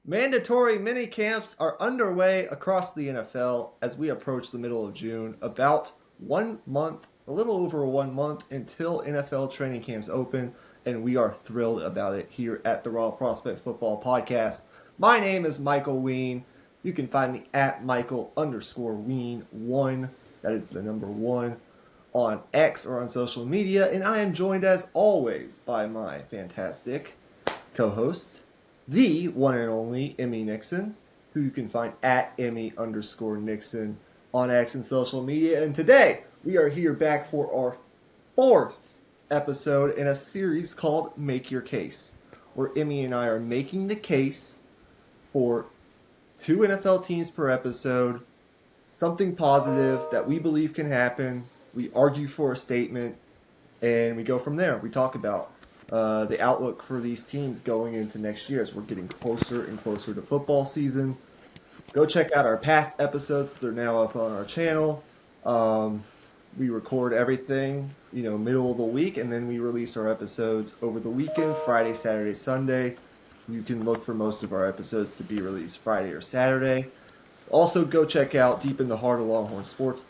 Mandatory mini camps are underway across the NFL as we approach the middle of June. About 1 month, a little over 1 month until NFL training camps open, and we are thrilled about it here at the Raw Prospect Football Podcast. My name is Michael Wein. You can find me at Michael_Wein1. That is the number one on X or on social media, and I am joined as always by my fantastic co-host, the one and only Emmy Nixon, who you can find at Emmy_Nixon on X and social media. And today we are here back for our fourth episode in a series called Make Your Case, where Emmy and I are making the case for two NFL teams per episode, something positive that we believe can happen. We argue for a statement, and we go from there. We talk about the outlook for these teams going into next year as we're getting closer and closer to football season. Go check out our past episodes. They're now up on our channel. We record everything, middle of the week, and then we release our episodes over the weekend, Friday, Saturday, Sunday. You can look for most of our episodes to be released Friday or Saturday. Also, go check out Deep in the Heart of Longhorn Sports.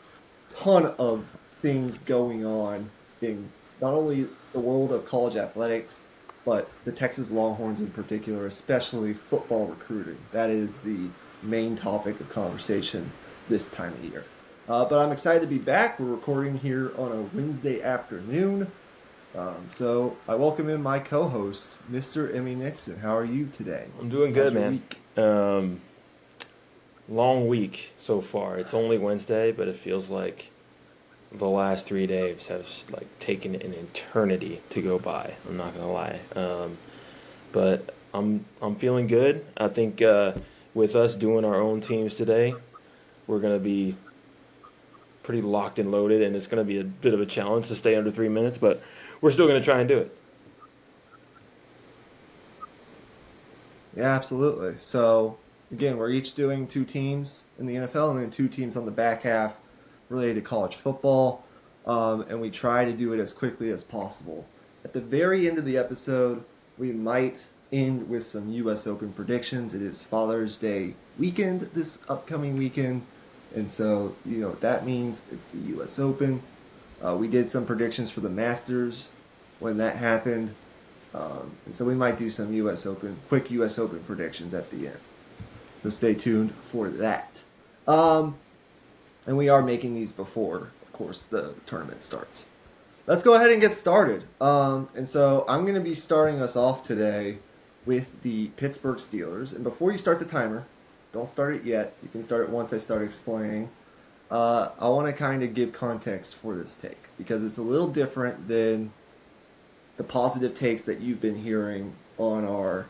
Ton of things going on in not only the world of college athletics, but the Texas Longhorns in particular, especially football recruiting. That is the main topic of conversation this time of year. But I'm excited to be back. We're recording here on a Wednesday afternoon. So I welcome in my co-host, Mr. Emmy Nixon. How are you today? I'm doing good, man. Week? Long week so far. It's only Wednesday, but it feels like the last 3 days have taken an eternity to go by. I'm not gonna lie, but I'm feeling good. I think with us doing our own teams today, we're gonna be pretty locked and loaded, and it's gonna be a bit of a challenge to stay under 3 minutes, but we're still gonna try and do it. Yeah, absolutely. So, again, we're each doing two teams in the NFL and then two teams on the back half related to college football. And we try to do it as quickly as possible. At the very end of the episode, we might end with some U.S. Open predictions. It is Father's Day weekend this upcoming weekend. And so, you know what that means. It's the U.S. Open. We did some predictions for the Masters when that happened. And so we might do some quick U.S. Open predictions at the end. So stay tuned for that. And we are making these before, of course, the tournament starts. Let's go ahead and get started. And so I'm going to be starting us off today with the Pittsburgh Steelers. And before you start the timer, don't start it yet. You can start it once I start explaining. I want to kind of give context for this take because it's a little different than the positive takes that you've been hearing on our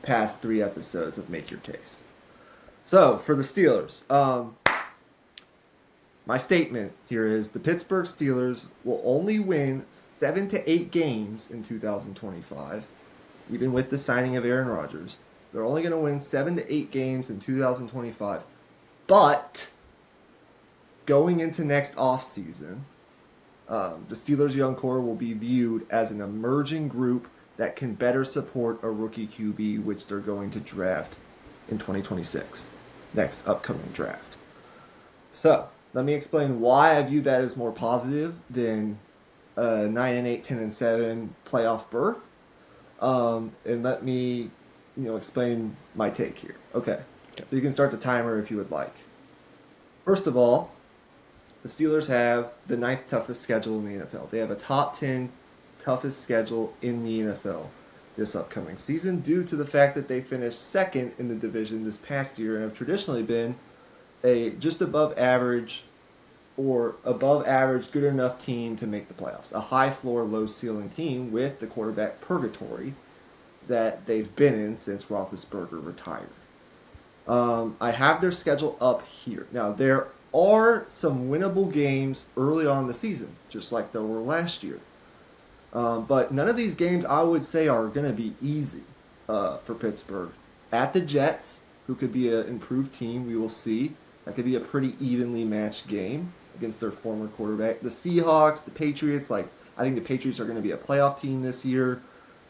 past three episodes of Make Your Case. So for the Steelers, my statement here is the Pittsburgh Steelers will only win 7 to 8 games in 2025, even with the signing of Aaron Rodgers. They're only going to win 7 to 8 games in 2025, but going into next offseason, the Steelers' young core will be viewed as an emerging group that can better support a rookie QB, which they're going to draft in 2026, next upcoming draft. So, let me explain why I view that as more positive than 9-8, 10-7 playoff berth. And let me, explain my take here. Okay, so you can start the timer if you would like. First of all, the Steelers have the ninth toughest schedule in the NFL. They have a top 10 toughest schedule in the NFL this upcoming season due to the fact that they finished second in the division this past year and have traditionally been a just above average or above average good enough team to make the playoffs. A high floor, low ceiling team with the quarterback purgatory that they've been in since Roethlisberger retired. I have their schedule up here. Now, there are some winnable games early on in the season, just like there were last year. But none of these games, I would say, are going to be easy for Pittsburgh. At the Jets, who could be an improved team, we will see. That could be a pretty evenly matched game against their former quarterback. The Seahawks, the Patriots, I think the Patriots are going to be a playoff team this year.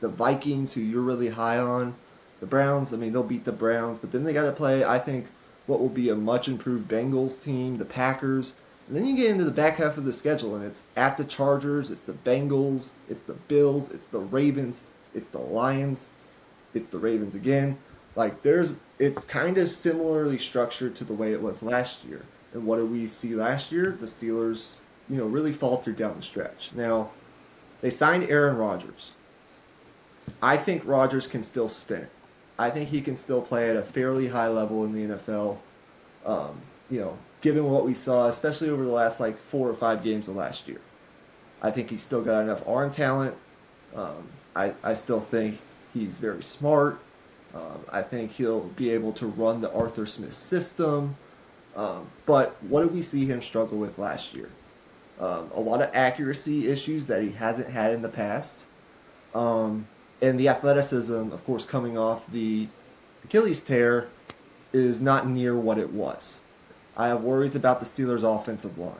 The Vikings, who you're really high on, The Browns, I mean, they'll beat the Browns, but then they got to play, I think, what will be a much improved Bengals team, the Packers. And then you get into the back half of the schedule, and it's at the Chargers, it's the Bengals, it's the Bills, it's the Ravens, it's the Lions, it's the Ravens again. It's kind of similarly structured to the way it was last year. And what did we see last year? The Steelers, really faltered down the stretch. Now, they signed Aaron Rodgers. I think Rodgers can still spin it. I think he can still play at a fairly high level in the NFL. Given what we saw, especially over the last 4 or 5 games of last year. I think he's still got enough arm talent. I still think he's very smart. I think he'll be able to run the Arthur Smith system. But what did we see him struggle with last year? A lot of accuracy issues that he hasn't had in the past. And the athleticism, of course, coming off the Achilles tear, is not near what it was. I have worries about the Steelers' offensive line.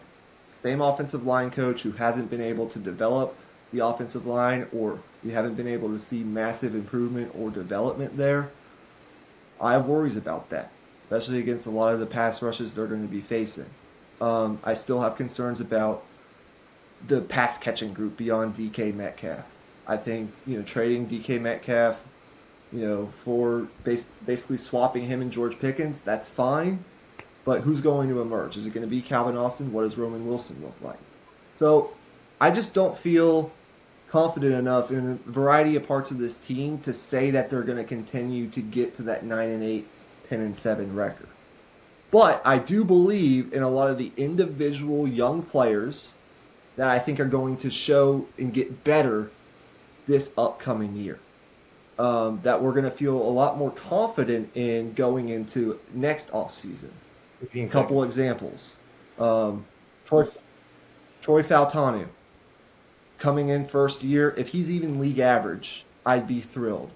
Same offensive line coach who hasn't been able to develop the offensive line, or you haven't been able to see massive improvement or development there. I have worries about that, especially against a lot of the pass rushes they're going to be facing. I still have concerns about the pass catching group beyond DK Metcalf. I think trading DK Metcalf, for basically swapping him and George Pickens, that's fine. But who's going to emerge? Is it going to be Calvin Austin? What does Roman Wilson look like? So I just don't feel confident enough in a variety of parts of this team to say that they're going to continue to get to that 9-8, 10-7 record. But I do believe in a lot of the individual young players that I think are going to show and get better this upcoming year. That we're going to feel a lot more confident in going into next offseason. A couple examples. Troy Faltanu, coming in first year. If he's even league average, I'd be thrilled.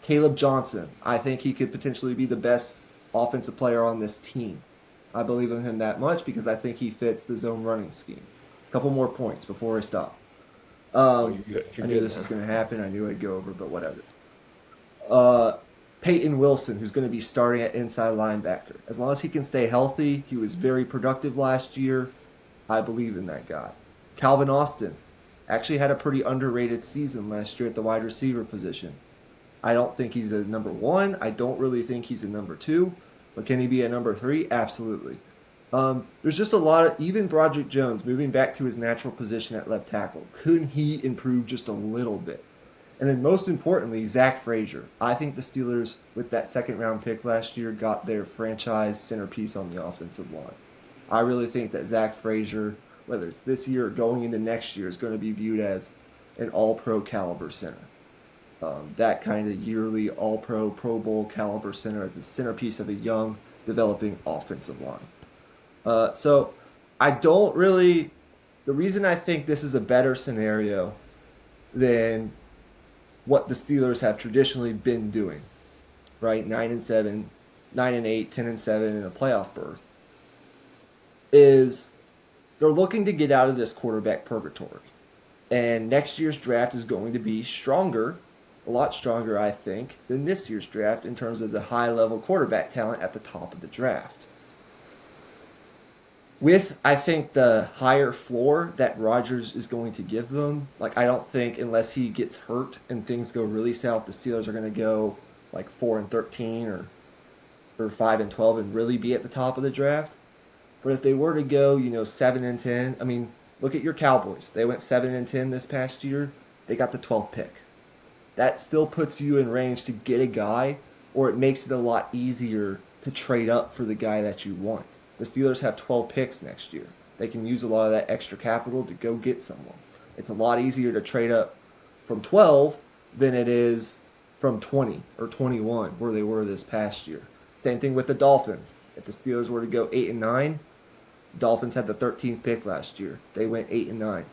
Caleb Johnson, I think he could potentially be the best offensive player on this team. I believe in him that much because I think he fits the zone running scheme. A couple more points before I stop. You're good. I knew this was going to happen. I knew I'd go over, but whatever. Peyton Wilson, who's going to be starting at inside linebacker. As long as he can stay healthy, he was very productive last year. I believe in that guy. Calvin Austin actually had a pretty underrated season last year at the wide receiver position. I don't think he's a number 1. I don't really think he's a number 2. But can he be a number 3? Absolutely. There's just a lot of, even Broderick Jones moving back to his natural position at left tackle. Couldn't he improve just a little bit? And then most importantly, Zach Frazier. I think the Steelers, with that second-round pick last year, got their franchise centerpiece on the offensive line. I really think that Zach Frazier, whether it's this year or going into next year, is going to be viewed as an all-pro caliber center. That kind of yearly all-pro, Pro Bowl caliber center as the centerpiece of a young, developing offensive line. So I don't really... The reason I think this is a better scenario than what the Steelers have traditionally been doing, right? 9-7, 9-8, 10-7 in a playoff berth, is they're looking to get out of this quarterback purgatory. And next year's draft is going to be stronger, a lot stronger, I think, than this year's draft in terms of the high-level quarterback talent at the top of the draft. With, I think, the higher floor that Rodgers is going to give them, I don't think unless he gets hurt and things go really south, the Steelers are going to go 4-13 or 5-12 and really be at the top of the draft. But if they were to go, 7-10, I mean, look at your Cowboys. They went 7-10 this past year. They got the 12th pick. That still puts you in range to get a guy, or it makes it a lot easier to trade up for the guy that you want. The Steelers have 12 picks next year. They can use a lot of that extra capital to go get someone. It's a lot easier to trade up from 12 than it is from 20 or 21 where they were this past year. Same thing with the Dolphins. If the Steelers were to go 8-9, the Dolphins had the 13th pick last year. They went 8-9.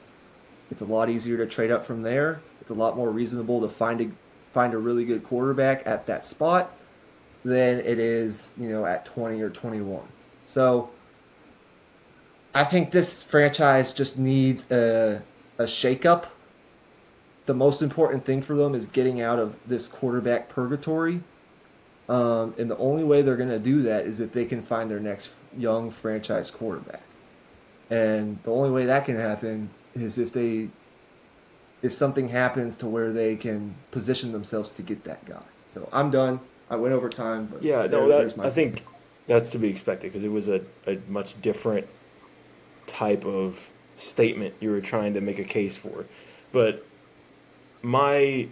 It's a lot easier to trade up from there. It's a lot more reasonable to find a really good quarterback at that spot than it is, at 20 or 21. So I think this franchise just needs a shakeup. The most important thing for them is getting out of this quarterback purgatory And the only way they're going to do that is if they can find their next young franchise quarterback. And the only way that can happen is if something happens to where they can position themselves to get that guy. So I'm done. I went over time, but Yeah, no, that there's my I point. think that's to be expected because it was a much different type of statement you were trying to make a case for. But my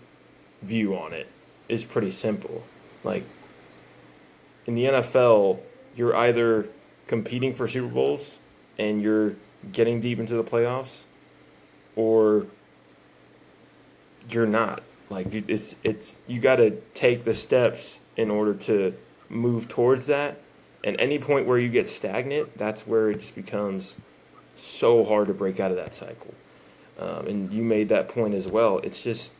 view on it is pretty simple. Like in the NFL, you're either competing for Super Bowls and you're getting deep into the playoffs, or you're not. Like it's you got to take the steps in order to move towards that. And any point where you get stagnant, that's where it just becomes so hard to break out of that cycle. And you made that point as well. It's just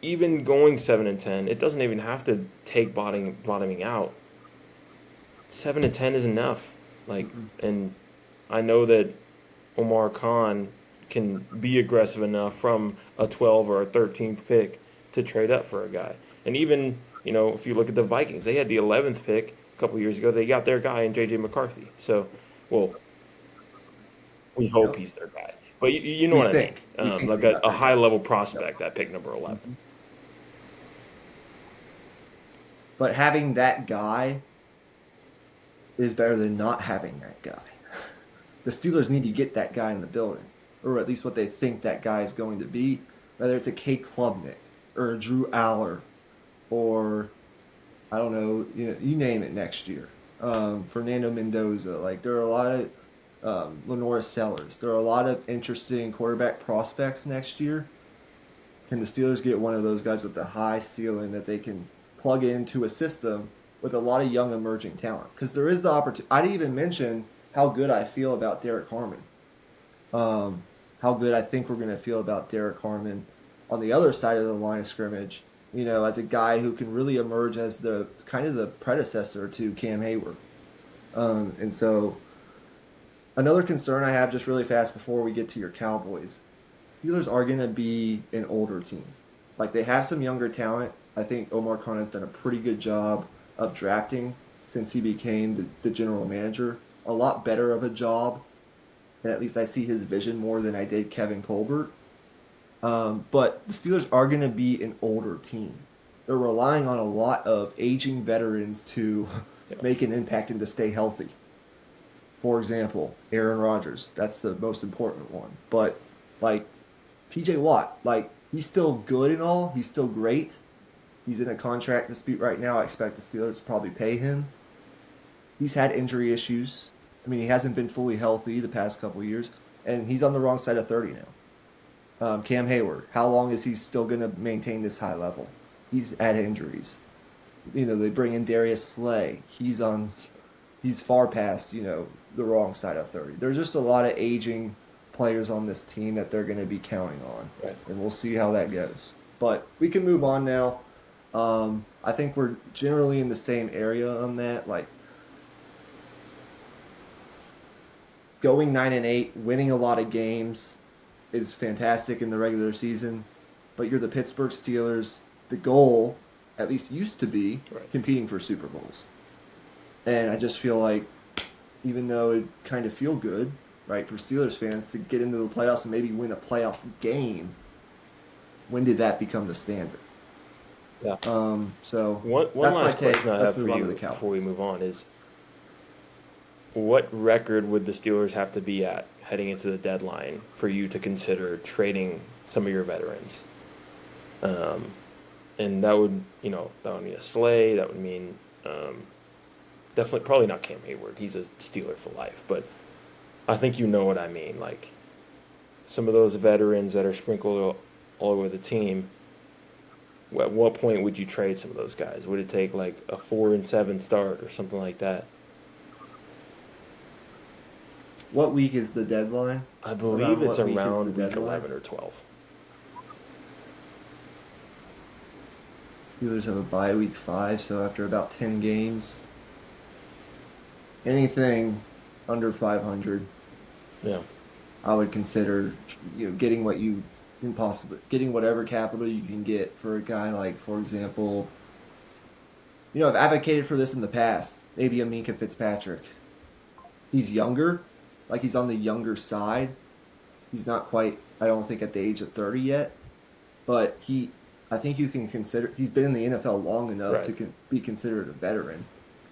even going 7-10, it doesn't even have to take bottoming out. 7-10 is enough. Like, Mm-mm. and I know that Omar Khan can be aggressive enough from a 12 or a 13th pick to trade up for a guy. And even, if you look at the Vikings, they had the 11th pick a couple years ago. They got their guy in J.J. McCarthy. So, well, we hope Yep. he's their guy. But you know We what I mean. think. We think Like they got a their high guy. level Yep. prospect, that pick number 11. Mhm. But having that guy is better than not having that guy. The Steelers need to get that guy in the building, or at least what they think that guy is going to be, whether it's a K Klubnik or a Drew Aller or I don't know, you name it next year. Fernando Mendoza, like there are a lot of Lenora Sellers. There are a lot of interesting quarterback prospects next year. Can the Steelers get one of those guys with the high ceiling that they can plug into a system with a lot of young emerging talent? Because there is the opportunity. I didn't even mention how good I feel about Derek Harmon. Um, how good I think we're going to feel about Derek Harmon on the other side of the line of scrimmage. As a guy who can really emerge as the kind of the predecessor to Cam Hayward. And so another concern I have just really fast before we get to your Cowboys, Steelers are going to be an older team. Like they have some younger talent. I think Omar Khan has done a pretty good job of drafting since he became the general manager. A lot better of a job, and at least I see his vision more than I did Kevin Colbert. But the Steelers are going to be an older team. They're relying on a lot of aging veterans to Yeah. make an impact and to stay healthy. For example, Aaron Rodgers, that's the most important one. But like TJ Watt, like he's still good and all, he's still great. He's in a contract dispute right now. I expect the Steelers to probably pay him. He's had injury issues. I mean, he hasn't been fully healthy the past couple years, and he's on the wrong side of 30 now. Cam Hayward, how long is he still going to maintain this high level? He's had injuries. They bring in Darius Slay. He's far past, the wrong side of 30. There's just a lot of aging players on this team that they're going to be counting on, Right. and we'll see how that goes. But we can move on now. I think we're generally in the same area on that. Like going 9-8, winning a lot of games is fantastic in the regular season, but you're the Pittsburgh Steelers. The goal, at least used to be, Right. competing for Super Bowls. And I just feel like, even though it kind of feel good, right, for Steelers fans to get into the playoffs and maybe win a playoff game, when did that become the standard? Yeah. So One that's my last take. question I Let's have move for on to the you before we Cowboys. move on is what record would the Steelers have to be at heading into the deadline for you to consider trading some of your veterans? Um, and that would mean a Slay. That would mean definitely probably not Cam Hayward. He's a Steeler for life. But I think you know what I mean. Like some of those veterans that are sprinkled all over the team. At what point would you trade some of those guys? Would it take like a 4-7 start or something like that? What week is the deadline? I believe Around it's what week is the around week deadline? 11 or 12. Steelers have a bye week 5, so after about 10 games, anything under 500, Yeah. I would consider, getting what you can possibly getting whatever capital you can get for a guy like, for example, I've advocated for this in the past. Maybe a Minka Fitzpatrick. He's younger, like he's on the younger side. He's not quite, I don't think, at the age of 30 yet, but I think you can consider, he's been in the NFL long enough Right. to be considered a veteran,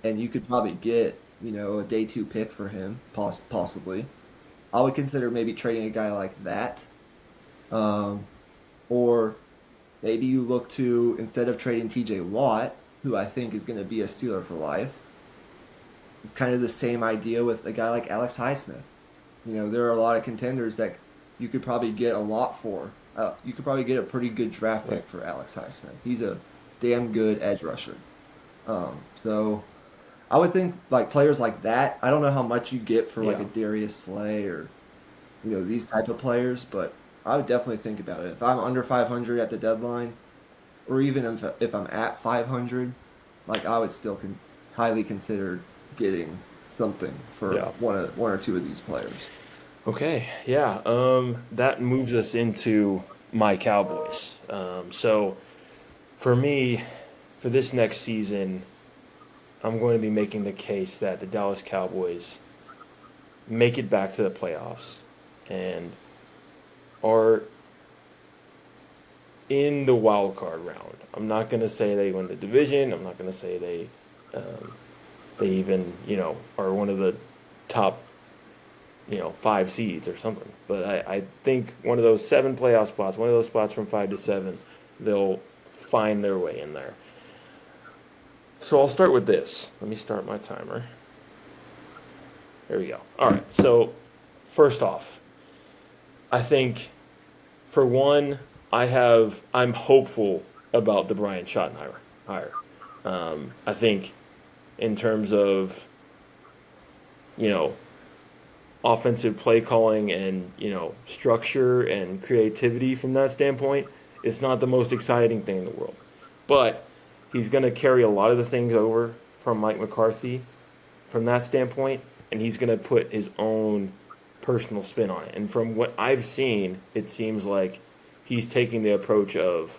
and you could probably get, a day two pick for him, possibly. I would consider maybe trading a guy like that, um, or maybe you look to, instead of trading T.J. Watt, who I think is going to be a Steeler for life. It's kind of the same idea with a guy like Alex Highsmith. There are a lot of contenders that you could probably get a lot for. You could probably get a pretty good draft Right. pick for Alex Highsmith. He's a damn good edge rusher. So I would think like players like that. I don't know how much you get for like Yeah. a Darius Slay or these type of players, but I would definitely think about it. If I'm under 500 at the deadline, or even if I'm at 500, like I would still highly consider getting something for Yeah. one or two of these players. Okay. Yeah. That moves us into my Cowboys. So for me, for this next season, I'm going to be making the case that the Dallas Cowboys make it back to the playoffs and are in the wild card round. I'm not going to say they win the division. I'm not going to say they even are one of the top 5 seeds or something. But I think one of those 7 playoff spots, one of those spots from 5 to 7, they'll find their way in there. So I'll start with this. Let me start my timer. There we go. All right. So first off, I think for one, I'm hopeful about the Brian Schottenheimer hire. I think in terms of you know offensive play calling and structure and creativity from that standpoint, it's not the most exciting thing in the world. But he's going to carry a lot of the things over from Mike McCarthy from that standpoint, and he's going to put his own personal spin on it. And from what I've seen, it seems like he's taking the approach of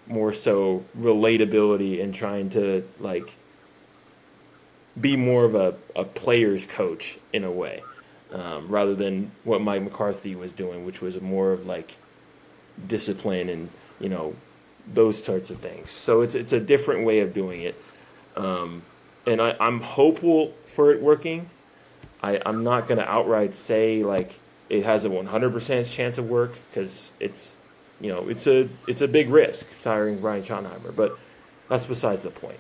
more so relatability and trying to be more of a player's coach in a way, rather than what Mike McCarthy was doing, which was more of discipline and those sorts of things. So it's a different way of doing it, and I'm hopeful for it working. I'm not going to outright say it has a 100% chance of work because it's a big risk hiring Brian Schottenheimer, but that's besides the point.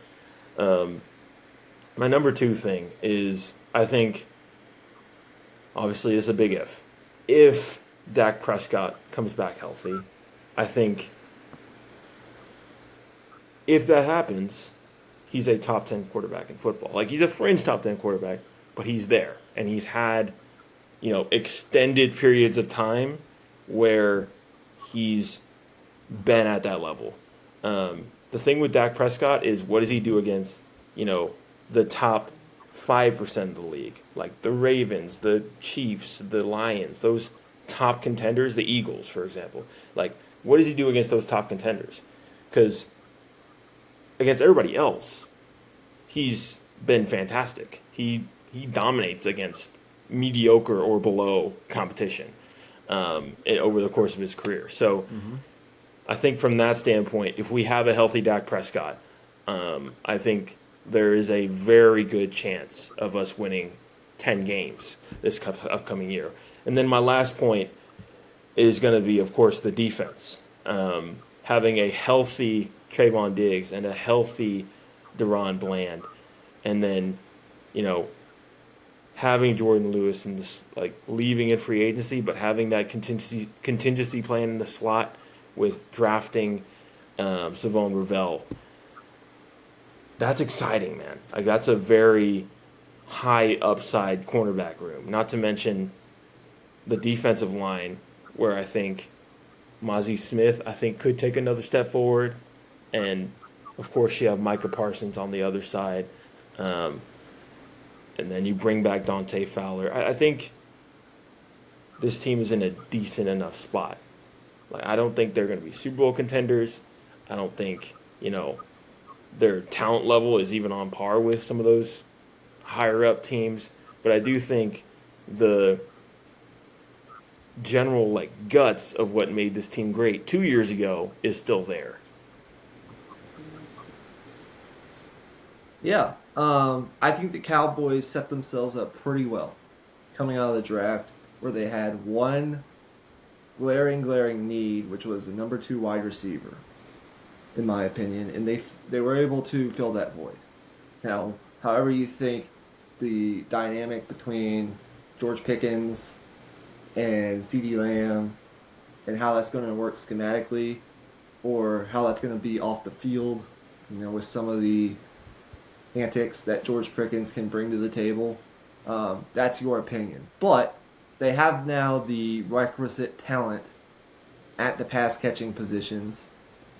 My number 2 thing is I think obviously it's a big if. If Dak Prescott comes back healthy, I think if that happens, he's a top 10 quarterback in football. He's a fringe top 10 quarterback, but he's there. And he's had, extended periods of time where he's been at that level. The thing with Dak Prescott is what does he do against, the top 5% of the league, like the Ravens, the Chiefs, the Lions, those top contenders, the Eagles, for example. What does he do against those top contenders? Because against everybody else, he's been fantastic. He dominates against mediocre or below competition over the course of his career. So I think from that standpoint, if we have a healthy Dak Prescott, I think there is a very good chance of us winning 10 games this upcoming year. And then my last point is going to be, of course, the defense. Having a healthy Trayvon Diggs and a healthy Deron Bland, and then, having Jordan Lewis and this leaving in free agency, but having that contingency plan in the slot with drafting Savon Ravel. That's exciting, man. That's a very high upside cornerback room. Not to mention the defensive line, where I think Mozzie Smith, could take another step forward. And, of course, you have Micah Parsons on the other side. And then you bring back Dante Fowler. I think this team is in a decent enough spot. I don't think they're going to be Super Bowl contenders. I don't think, their talent level is even on par with some of those higher up teams. But I do think the general like guts of what made this team great 2 years ago is still there. Yeah. I think the Cowboys set themselves up pretty well coming out of the draft, where they had one glaring need, which was a number two wide receiver, in my opinion, and they were able to fill that void. Now, however you think the dynamic between George Pickens and CeeDee Lamb and how that's going to work schematically, or how that's going to be off the field, with some of the antics that George Pickens can bring to the table. That's your opinion. But they have now the requisite talent at the pass catching positions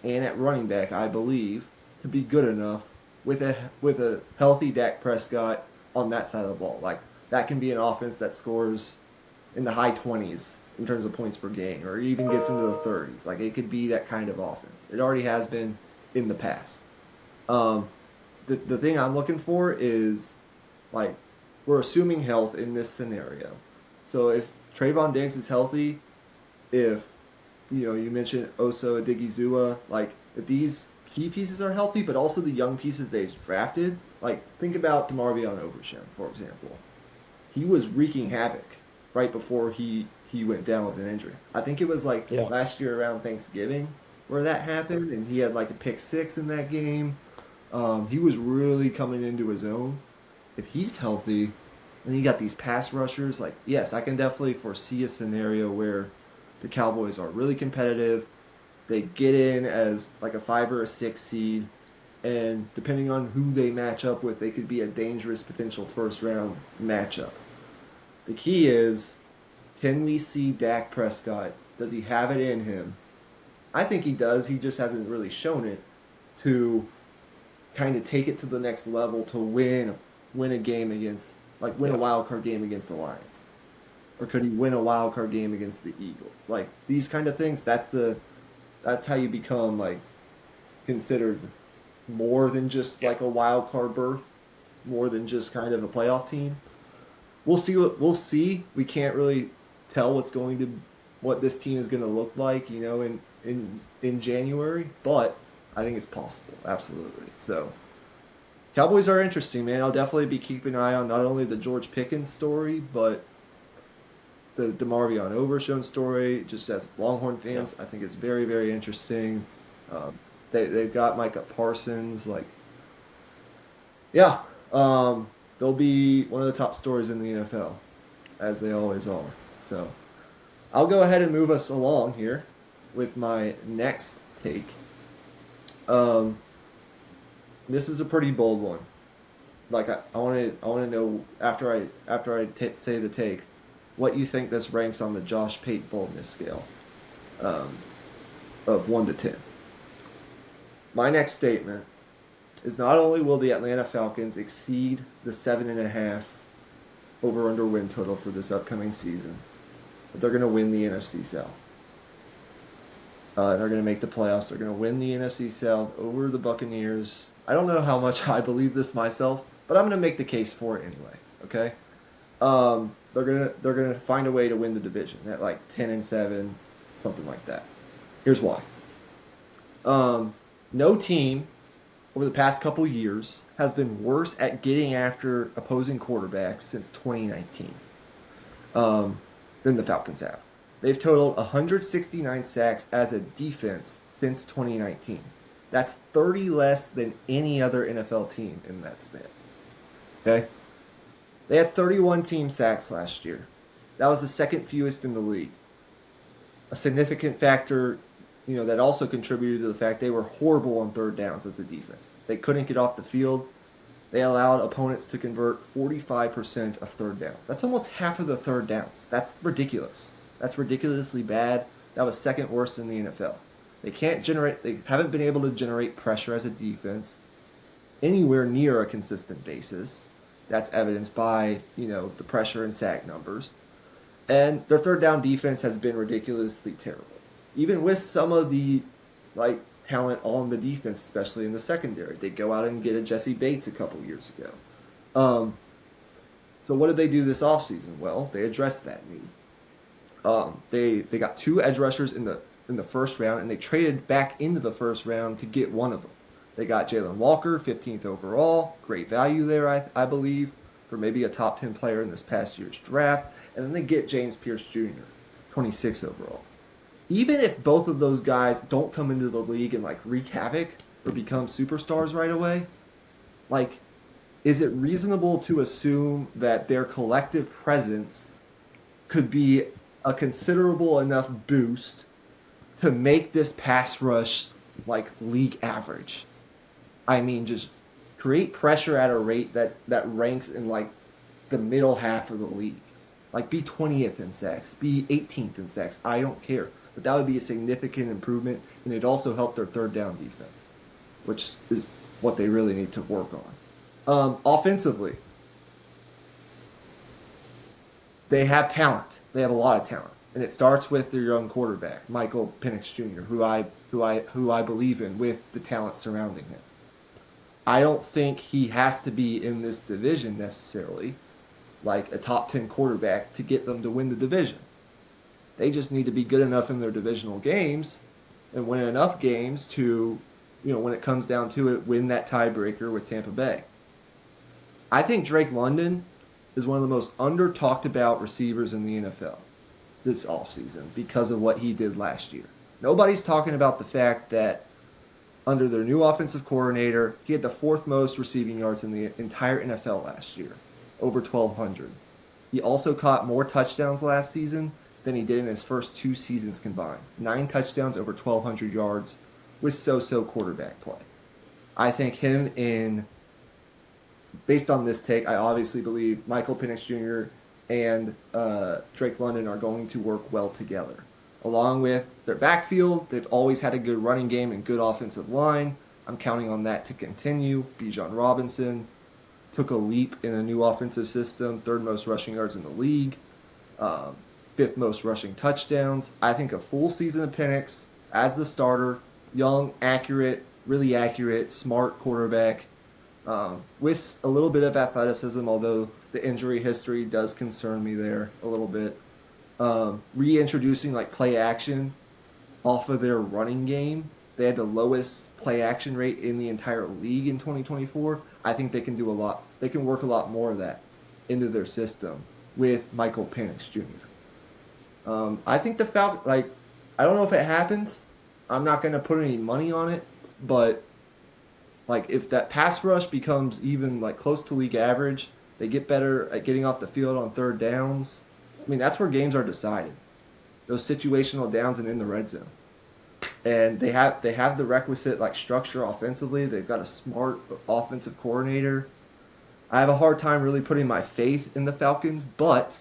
and at running back, I believe, to be good enough with a healthy Dak Prescott on that side of the ball. Like that can be an offense that scores in the high 20s in terms of points per game, or even gets into the 30s. Like it could be that kind of offense. It already has been in the past. Um, the thing I'm looking for is like we're assuming health in this scenario. So if Trayvon Diggs is healthy, if you mentioned Oso Adigizua, like if these key pieces are healthy, but also the young pieces they drafted, like think about DeMarvion Overshown, for example. He was wreaking havoc right before he went down with an injury. I think it was like Yeah. last year around Thanksgiving where that happened, and he had like a pick six in that game. He was really coming into his own. If he's healthy, and you got these pass rushers, like yes, I can definitely foresee a scenario where the Cowboys are really competitive. They get in as like a 5 or a 6 seed, and depending on who they match up with, they could be a dangerous potential first round matchup. The key is, can we see Dak Prescott? Does he have it in him? I think he does. He just hasn't really shown it to kind of take it to the next level to win a game against win a Yeah. wild card game against the Lions, or could he win a wild card game against the Eagles? Like these kind of things. That's how you become like considered more than just Yeah. like a wild card berth, more than just kind of a playoff team. We'll see. We can't really tell what this team is going to look like, in January, but I think it's possible, absolutely. So, Cowboys are interesting, man. I'll definitely be keeping an eye on not only the George Pickens story, but the DeMarvion Overshown story. Just as Longhorn Yeah. fans, I think it's very, very interesting. Um, they've got Micah Parsons, like yeah, they'll be one of the top stories in the NFL, as they always are. So I'll go ahead and move us along here with my next take. Um, this is a pretty bold one. Like I want to know after I say the take, what you think this ranks on the Josh Pate boldness scale, um, of 1 to 10. My next statement is not only will the Atlanta Falcons exceed the 7.5 over under win total for this upcoming season, but they're going to win the NFC South. They're going to make the playoffs. They're going to win the NFC South over the Buccaneers. I don't know how much I believe this myself, but I'm going to make the case for it anyway. Okay, they're gonna find a way to win the division at like 10-7, something like that. Here's why. No team over the past couple years has been worse at getting after opposing quarterbacks since 2019, than the Falcons have. They've totaled 169 sacks as a defense since 2019. That's 30 less than any other NFL team in that span. Okay? They had 31 team sacks last year. That was the second fewest in the league. A significant factor, that also contributed to the fact they were horrible on third downs as a defense. They couldn't get off the field. They allowed opponents to convert 45% of third downs. That's almost half of the third downs. That's ridiculous. That's ridiculously bad. That was second worst in the NFL. They haven't been able to generate pressure as a defense anywhere near a consistent basis. That's evidenced by, the pressure and sack numbers. And their third down defense has been ridiculously terrible. Even with some of the like talent on the defense, especially in the secondary. They go out and get a Jesse Bates a couple years ago. Um, so what did they do this offseason? Well, they addressed that need. They got two edge rushers in the first round, and they traded back into the first round to get one of them. They got Jalen Walker, 15th overall, great value there, I believe, for maybe a top 10 player in this past year's draft. And then they get James Pierce Jr., 26th overall. Even if both of those guys don't come into the league and like wreak havoc or become superstars right away, like, is it reasonable to assume that their collective presence could be a considerable enough boost to make this pass rush like league average? I mean, just create pressure at a rate that ranks in like the middle half of the league. Like be 20th in sacks, be 18th in sacks. I don't care. But that would be a significant improvement, and it'd also help their third down defense, which is what they really need to work on. Offensively, they have talent. They have a lot of talent, and it starts with their young quarterback, Michael Penix Jr., who I believe in with the talent surrounding him. I don't think he has to be in this division necessarily, like a top 10 quarterback to get them to win the division. They just need to be good enough in their divisional games and win enough games to, when it comes down to it, win that tiebreaker with Tampa Bay. I think Drake London is one of the most under talked about receivers in the NFL this offseason because of what he did last year. Nobody's talking about the fact that under their new offensive coordinator, he had the fourth most receiving yards in the entire NFL last year, over 1,200. He also caught more touchdowns last season than he did in his first two seasons combined. 9 touchdowns, over 1,200 yards with so-so quarterback play. I think based on this take, I obviously believe Michael Penix Jr. and Drake London are going to work well together. Along with their backfield, they've always had a good running game and good offensive line. I'm counting on that to continue. Bijan Robinson took a leap in a new offensive system, third most rushing yards in the league, fifth most rushing touchdowns. I think a full season of Penix as the starter, young, really accurate, smart quarterback, with a little bit of athleticism, although the injury history does concern me there a little bit. Reintroducing like play action off of their running game. They had the lowest play action rate in the entire league in 2024. I think they can do a lot. They can work a lot more of that into their system with Michael Penix Jr. I think the Falcons, I don't know if it happens. I'm not going to put any money on it, but if that pass rush becomes even close to league average, they get better at getting off the field on third downs. I mean, that's where games are decided. Those situational downs and in the red zone. And they have the requisite structure offensively. They've got a smart offensive coordinator. I have a hard time really putting my faith in the Falcons, but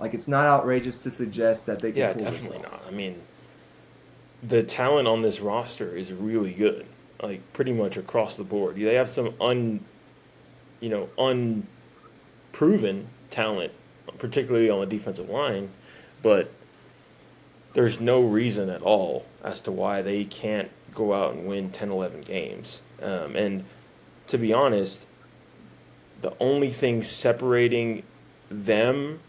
it's not outrageous to suggest that they can pull this off. Yeah, definitely not. I mean, the talent on this roster is really good, pretty much across the board. They have some unproven talent, particularly on the defensive line, but there's no reason at all as to why they can't go out and win 10, 11 games. And to be honest, the only thing separating them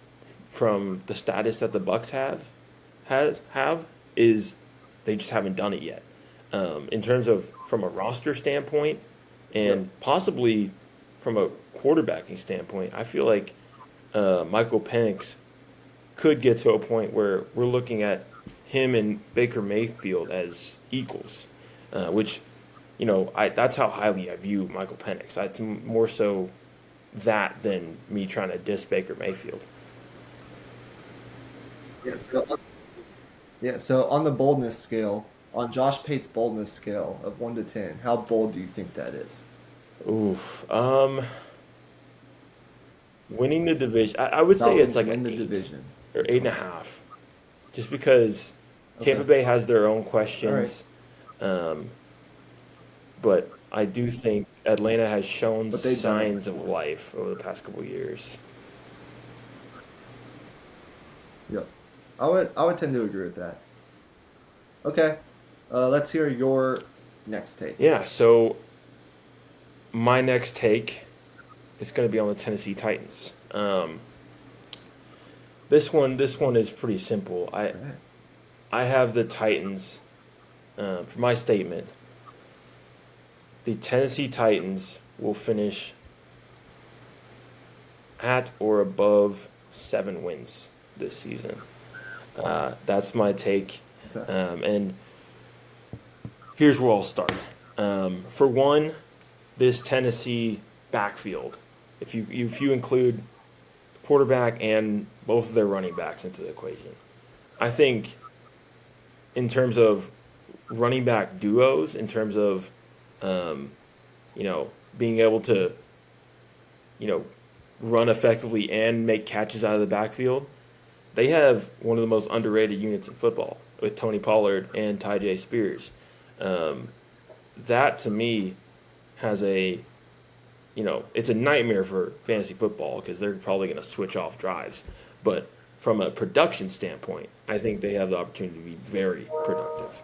from the status that the Bucks have is they just haven't done it yet. In terms of from a roster standpoint and possibly from a quarterbacking standpoint, I feel like Michael Penix could get to a point where we're looking at him and Baker Mayfield as equals, which, that's how highly I view Michael Penix. It's more so that than me trying to diss Baker Mayfield. So on the boldness scale, on Josh Pate's boldness scale of 1 to 10, how bold do you think that is? Oof. Winning the division, I would say it's like an 8 division or 8.5, just because Tampa Bay has their own questions. But I do think Atlanta has shown signs of life over the past couple of years. Yep. I would tend to agree with that. Okay. Let's hear your next take. Yeah, so my next take is going to be on the Tennessee Titans. This one is pretty simple. Okay. I have the Titans for my statement. The Tennessee Titans will finish at or above 7 wins this season. That's my take. Okay. And here's where I'll start. For one, this Tennessee backfield, if you include quarterback and both of their running backs into the equation, I think in terms of running back duos, in terms of um, being able to you know run effectively and make catches out of the backfield, they have one of the most underrated units in football with Tony Pollard and Ty Spears. Um, that to me has it's a nightmare for fantasy football because they're probably going to switch off drives. But from a production standpoint, I think they have the opportunity to be very productive.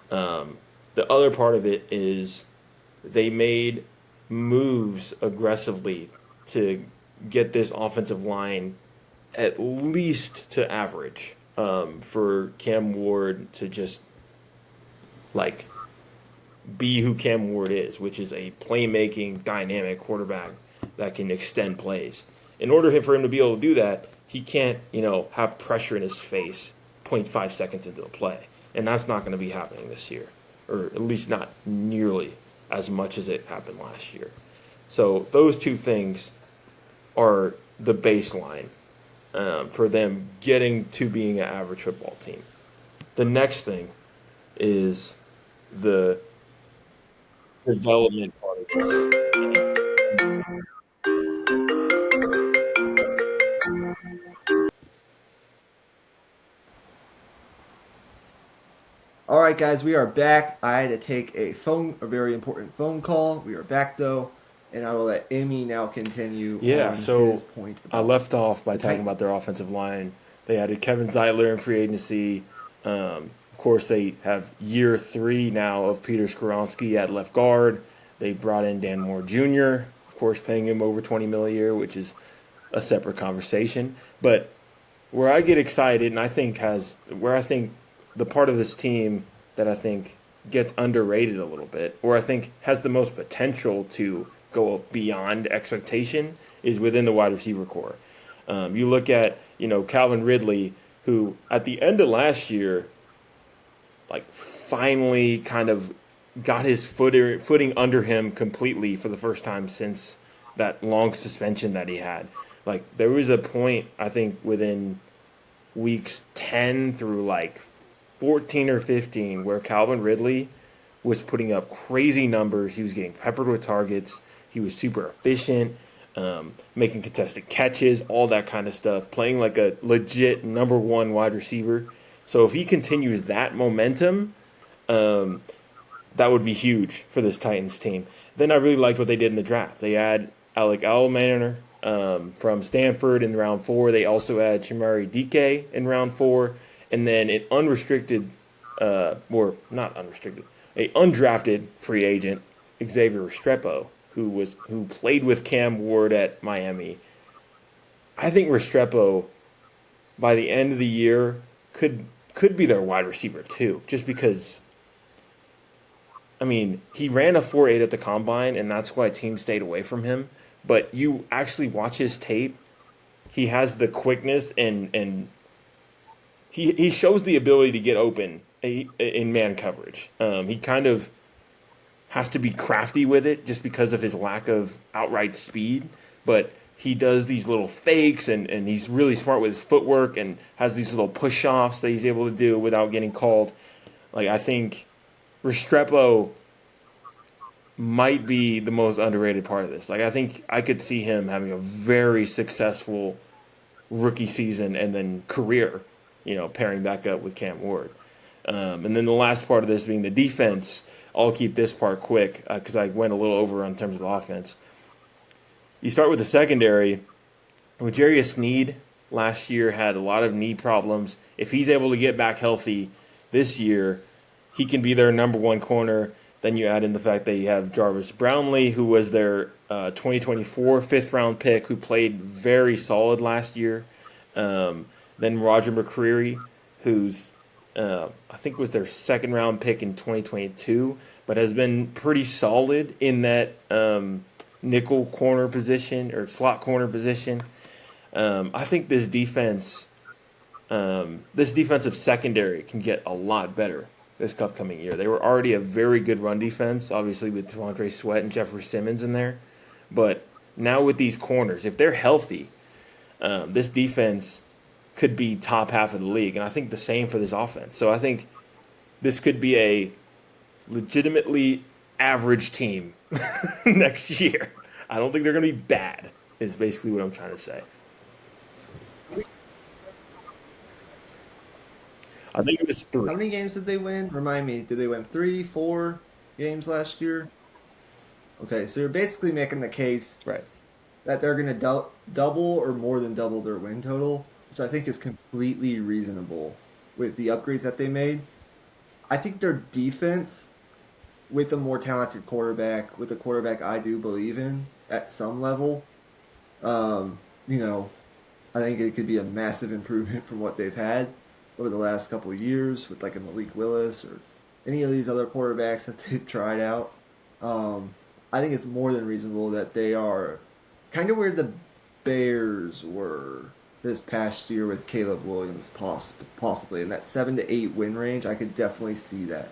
The other part of it is they made moves aggressively to get this offensive line at least to average, for Cam Ward to just like be who Cam Ward is, which is a playmaking, dynamic quarterback that can extend plays. In order for him to be able to do that, he can't, have pressure in his face 0.5 seconds into the play. And that's not going to be happening this year, or at least not nearly as much as it happened last year. So those two things are the baseline for them getting to being an average football team. The next thing is the development part of this. All right, guys, we are back. I had to take a very important phone call. We are back though, and I will let Amy now continue Yeah, on so his point. I left off by talking about their Titans. offensive line. They added Kevin Zeitler in free agency. Of course, they have year 3 now of Peter Skoronski at left guard. They brought in Dan Moore Jr., of course, paying him over $20 million a year, which is a separate conversation. But where I get excited, and where I think the part of this team that I think gets underrated a little bit, or I think has the most potential to go beyond expectation, is within the wide receiver core. You look at Calvin Ridley, who at the end of last year, like finally kind of got his footing under him completely for the first time since that long suspension that he had. Like there was a point I think within weeks 10 through like 14 or 15 where Calvin Ridley was putting up crazy numbers. He was getting peppered with targets. He was super efficient, making contested catches, all that kind of stuff, playing like a legit number one wide receiver. So if he continues that momentum, that would be huge for this Titans team. Then I really liked what they did in the draft. They add Alec Alexander from Stanford in round 4. They also add Chimere Dike in round 4. And then an unrestricted, or not unrestricted, a undrafted free agent, Xavier Restrepo, who played with Cam Ward at Miami. I think Restrepo, by the end of the year, could be their wide receiver too, just because. I mean, he ran a 4.8 at the combine, and that's why teams stayed away from him. But you actually watch his tape; he has the quickness and he shows the ability to get open in man coverage. He kind of has to be crafty with it just because of his lack of outright speed, but he does these little fakes and he's really smart with his footwork and has these little push-offs that he's able to do without getting called. Like I think Restrepo might be the most underrated part of this. Like I think I could see him having a very successful rookie season and then career, pairing back up with Cam Ward. And then the last part of this being the defense. I'll keep this part quick because I went a little over on terms of the offense. You start with the secondary. L'Jarius Sneed last year had a lot of knee problems. If he's able to get back healthy this year, he can be their number one corner. Then you add in the fact that you have Jarvis Brownlee, who was their 2024 fifth-round pick, who played very solid last year. Then Roger McCreary, who's I think was their second-round pick in 2022, but has been pretty solid in that nickel corner position or slot corner position. I think this defensive secondary can get a lot better this upcoming year. They were already a very good run defense, obviously with Devondre Sweat and Jeffrey Simmons in there. But now with these corners, if they're healthy, this defense could be top half of the league. And I think the same for this offense. So I think this could be a legitimately average team next year. I don't think they're going to be bad, is basically what I'm trying to say. I think it was How 3. many games did they win? Remind me. Did they win 3, 4 games last year? Okay, so you're basically making the case Right. that they're going to double or more than double their win total, which I think is completely reasonable with the upgrades that they made. I think their defense, with a more talented quarterback, with a quarterback I do believe in at some level, um, you know, I think it could be a massive improvement from what they've had over the last couple of years with like a Malik Willis or any of these other quarterbacks that they've tried out. I think it's more than reasonable that they are kind of where the Bears were this past year with Caleb Williams, possibly in that 7 to 8 win range. I could definitely see that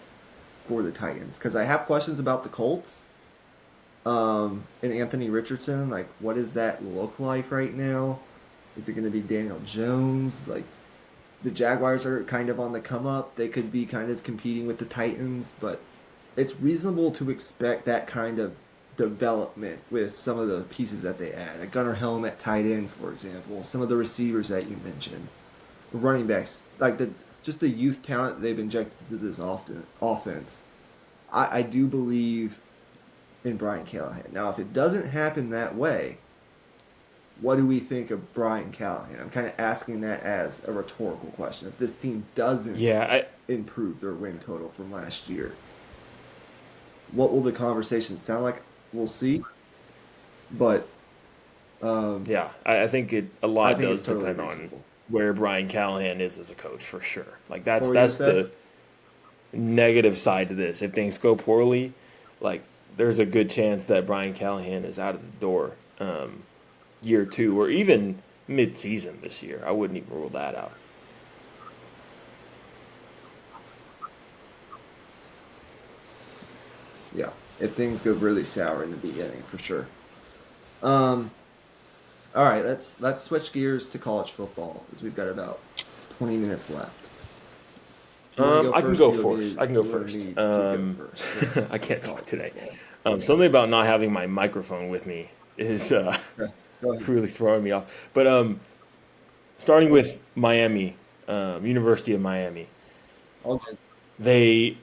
for the Titans because I have questions about the Colts and Anthony Richardson. Like, what does that look like right now? Is it going to be Daniel Jones? Like, the Jaguars are kind of on the come up. They could be kind of competing with the Titans, but it's reasonable to expect that kind of development with some of the pieces that they add. A Gunnar Helm at tight end, for example. Some of the receivers that you mentioned, the running backs, like just the youth talent they've injected to this offense. I do believe in Brian Callahan. Now, if it doesn't happen that way, what do we think of Brian Callahan? I'm kind of asking that as a rhetorical question. If this team doesn't Yeah, improve their win total from last year, what will the conversation sound like? We'll see. But I think a I lot think does it's totally depend on reasonable. where Brian Callahan is as a coach for sure. Like What that's were you gonna that's say? the negative side to this. If things go poorly, like there's a good chance that Brian Callahan is out of the door year 2 or even mid-season this year. I wouldn't even rule that out. Yeah, if things go really sour in the beginning, for sure. Um, all right, let's switch gears to college football as we've got about 20 minutes left. Do you want to go I can first? Or go do you want me first. to, I can go you want first. me to go first I with can't talk college today. football? Something about not having my microphone with me is Okay, go ahead. really throwing me off. But starting with Miami, University of Miami, All good. they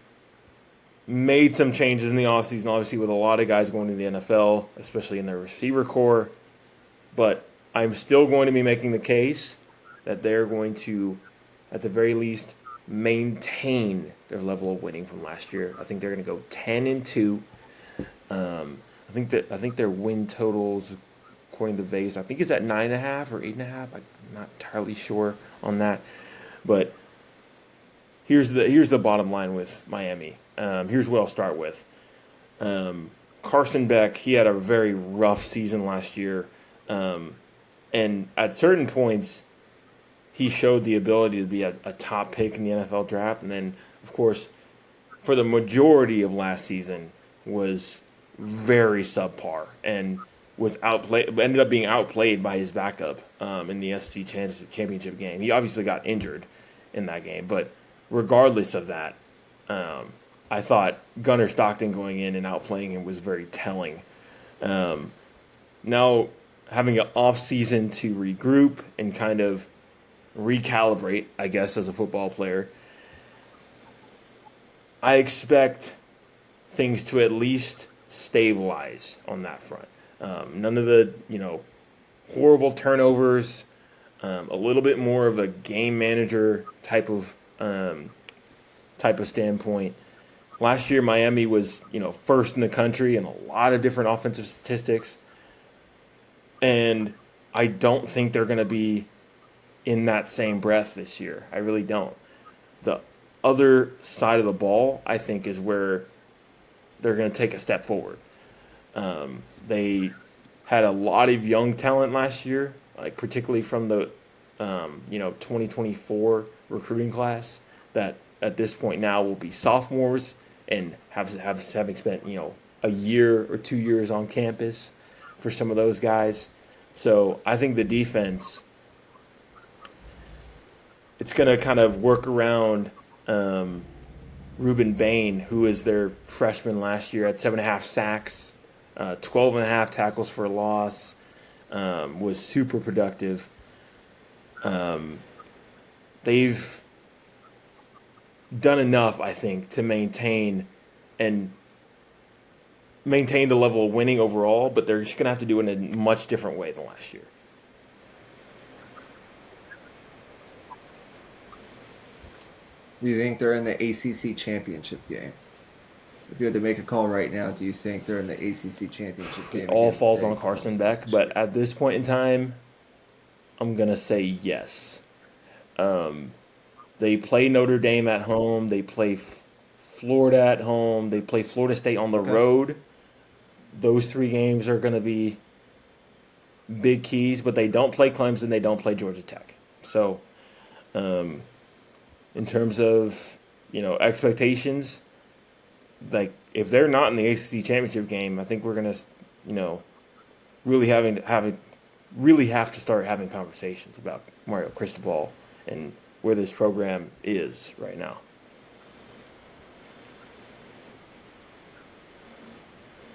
made some changes in the offseason, obviously, with a lot of guys going to the NFL, especially in their receiver core. But I'm still going to be making the case that they're going to, at the very least, maintain their level of winning from last year. I think they're going to go 10-2. I think their win totals, according to Vegas, I think it's at 9.5 or 8.5. I'm not entirely sure on that, but here's the bottom line with Miami. Here's what I'll start with. Carson Beck, he had a very rough season last year, and at certain points, he showed the ability to be a top pick in the NFL draft, and then of course, for the majority of last season, was very subpar and was outplayed. Ended up being outplayed by his backup in the SC championship game. He obviously got injured in that game, but regardless of that, I thought Gunnar Stockton going in and outplaying him was very telling. Now having an off season to regroup and kind of recalibrate, I guess, as a football player, I expect things to at least stabilize on that front. None of the horrible turnovers. A little bit more of a game manager type of standpoint. Last year, Miami was, first in the country in a lot of different offensive statistics, and I don't think they're going to be in that same breath this year. I really don't. The other side of the ball, I think, is where they're going to take a step forward. They had a lot of young talent last year, like particularly from the 2024 recruiting class that at this point now will be sophomores and having spent a year or 2 years on campus for some of those guys. So I think the defense, it's going to kind of work around Ruben Bain, who was their freshman last year, at 7.5 sacks, 12.5 tackles for loss, was super productive. They've done enough, I think, to and maintain the level of winning overall, but they're just going to have to do it in a much different way than last year. Do you think they're in the ACC championship game? If you had to make a call right now, do you think they're in the ACC championship It game all against, falls say, on Carson Clemson Beck, next but year? at this point in time, I'm going to say yes. Um, they play Notre Dame at home. They play Florida at home. They play Florida State on the Okay. road. Those three games are going to be big keys, but they don't play Clemson. They don't play Georgia Tech. So, um, in terms of expectations, like if they're not in the ACC championship game, I think we're gonna really really have to start having conversations about Mario Cristobal and where this program is right now.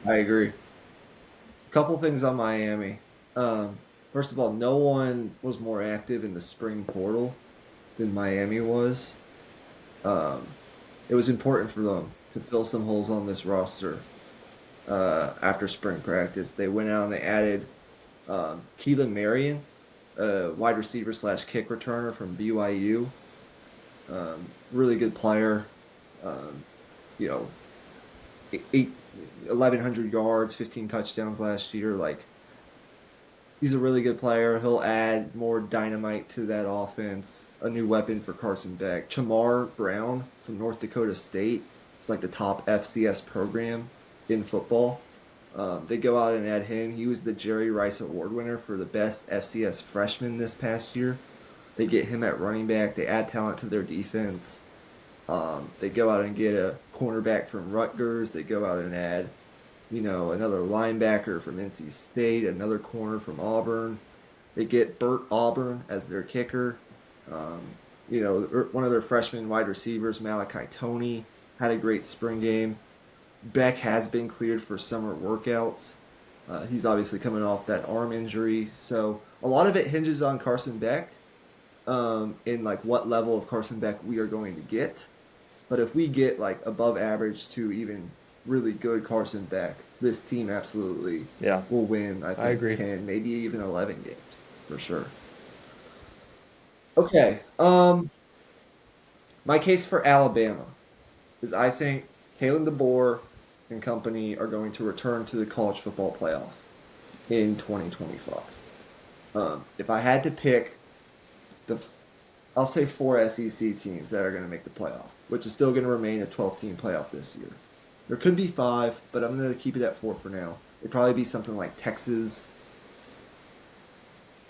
I agree. Couple things on Miami. Um, First of all, no one was more active in the spring portal than Miami was. Um, it was important for them to fill some holes on this roster after spring practice. They went out and they added Keelan Marion, a wide receiver slash kick returner from BYU. Really good player. Um, you know, 1,100 yards, 15 touchdowns last year. Like, he's a really good player. He'll add more dynamite to that offense. A new weapon for Carson Beck. Chamar Brown from North Dakota State. It's like the top FCS program in football. They go out and add him. He was the Jerry Rice Award winner for the best FCS freshman this past year. They get him at running back. They add talent to their defense. They go out and get a cornerback from Rutgers. They go out and add, another linebacker from NC State, another corner from Auburn. They get Burt Auburn as their kicker. Um, One of their freshman wide receivers, Malachi Tony, had a great spring game. Beck has been cleared for summer workouts. He's obviously coming off that arm injury, so a lot of it hinges on Carson Beck, in like what level of Carson Beck we are going to get. But if we get like above average to even really good Carson Beck, this team absolutely Yeah, will win. I I think agree. 10, maybe even 11 games for sure. Okay. My case for Alabama is I think Kalen DeBoer and company are going to return to the college football playoff in 2025. If I had to pick the, I'll say four SEC teams that are going to make the playoff, which is still going to remain a 12-team playoff this year. There could be five, but I'm going to keep it at four for now. It'd probably be something like Texas,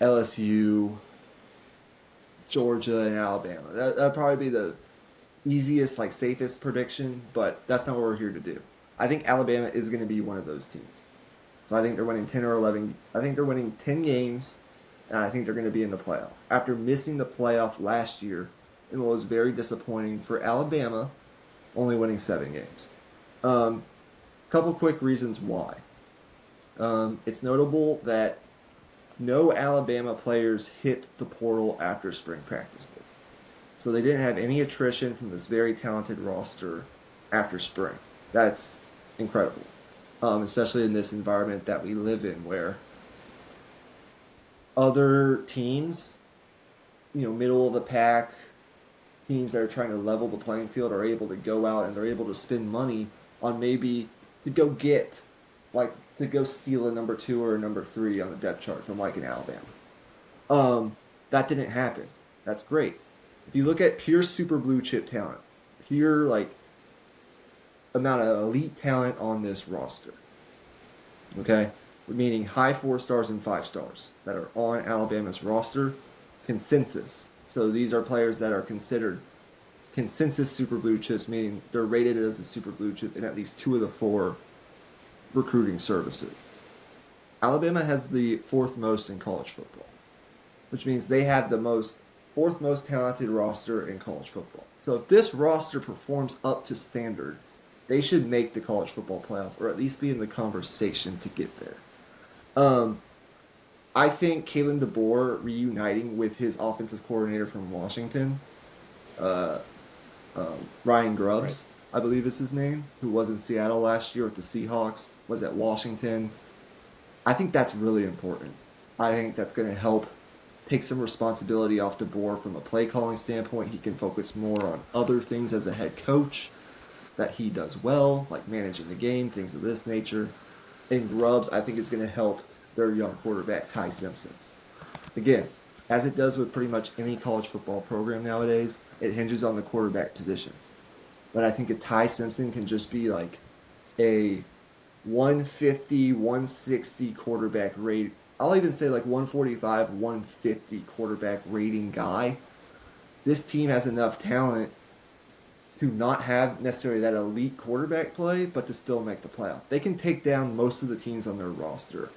LSU, Georgia, and Alabama. That'd probably be the easiest, like safest prediction, but that's not what we're here to do. I think Alabama is going to be one of those teams. So I think they're winning 10 or 11. I think they're winning 10 games, and I think they're going to be in the playoff. After missing the playoff last year, it was very disappointing for Alabama, only winning 7 games. Um, Couple quick reasons why. It's notable that no Alabama players hit the portal after spring practices. So they didn't have any attrition from this very talented roster after spring. That's incredible, especially in this environment that we live in where other teams, middle of the pack, teams that are trying to level the playing field are able to go out and they're able to spend money on maybe to go get, like, to go steal a number 2 or a number 3 on the depth chart from like an Alabama. Um, that didn't happen. That's great. If you look at pure super blue chip talent, pure like amount of elite talent on this roster, okay, meaning high 4 stars and 5 stars that are on Alabama's roster, consensus. So these are players that are considered consensus super blue chips, meaning they're rated as a super blue chip in at least 2 of the 4 recruiting services. Alabama has the 4th most in college football, which means they have the 4th most talented roster in college football. So if this roster performs up to standard, they should make the college football playoff or at least be in the conversation to get there. Um, I think Kalen DeBoer reuniting with his offensive coordinator from Washington, uh, Ryan Grubbs, I believe is his name, who was in Seattle last year with the Seahawks, was at Washington. I think that's really important. I think that's going to help take some responsibility off DeBoer from a play calling standpoint. He can focus more on other things as a head coach that he does well, like managing the game, things of this nature. And Grubbs, I think, is going to help their young quarterback, Ty Simpson. Again, as it does with pretty much any college football program nowadays, it hinges on the quarterback position. But I think a Ty Simpson can just be like a 150, 160 quarterback rate. I'll even say like 145, 150 quarterback rating guy. This team has enough talent to not have necessarily that elite quarterback play, but to still make the playoff. They can take down most of the teams on their roster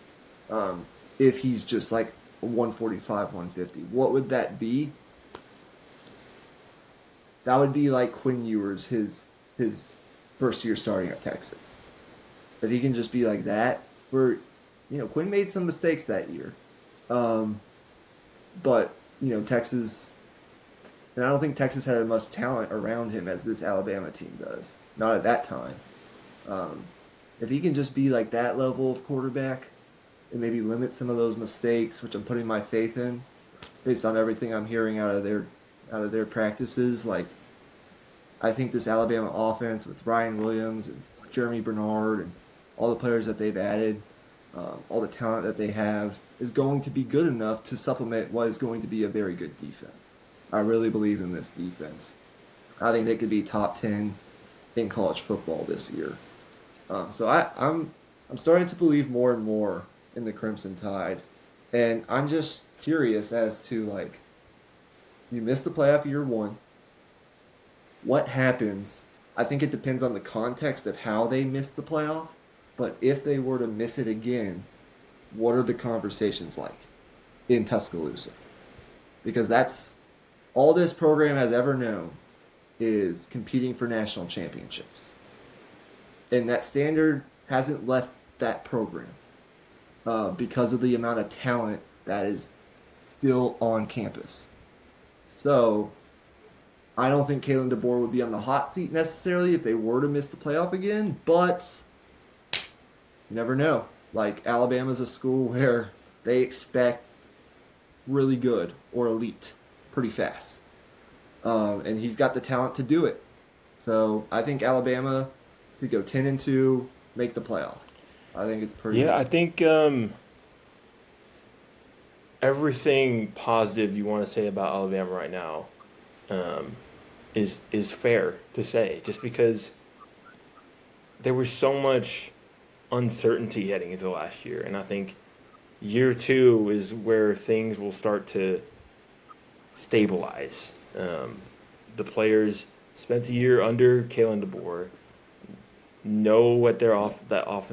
if he's just like 145, 150. What would that be? That would be like Quinn Ewers, his first year starting at Texas. If he can just be like that, where Quinn made some mistakes that year, but Texas, and I don't think Texas had as much talent around him as this Alabama team does. Not at that time. If he can just be like that level of quarterback and maybe limit some of those mistakes, which I'm putting my faith in, based on everything I'm hearing out of their practices, like I think this Alabama offense with Ryan Williams and Jeremy Bernard and all the players that they've added, all the talent that they have, is going to be good enough to supplement what is going to be a very good defense. I really believe in this defense. I think they could be top 10 in college football this year. So I'm starting to believe more and more in the Crimson Tide, and I'm just curious as to, like, you missed the playoff year 1. What happens? I think it depends on the context of how they missed the playoff. But if they were to miss it again, what are the conversations like in Tuscaloosa? Because that's all this program has ever known is competing for national championships. And that standard hasn't left that program because of the amount of talent that is still on campus. So I don't think Kalen DeBoer would be on the hot seat necessarily if they were to miss the playoff again, but you never know. Like, Alabama's a school where they expect really good or elite pretty fast. And he's got the talent to do it. So I think Alabama could go 10-2, make the playoff. I think it's pretty. Yeah, I think everything positive you want to say about Alabama right now is fair to say, just because there was so much uncertainty heading into last year, and I think year 2 is where things will start to stabilize. The players spent a year under Kalen DeBoer, know what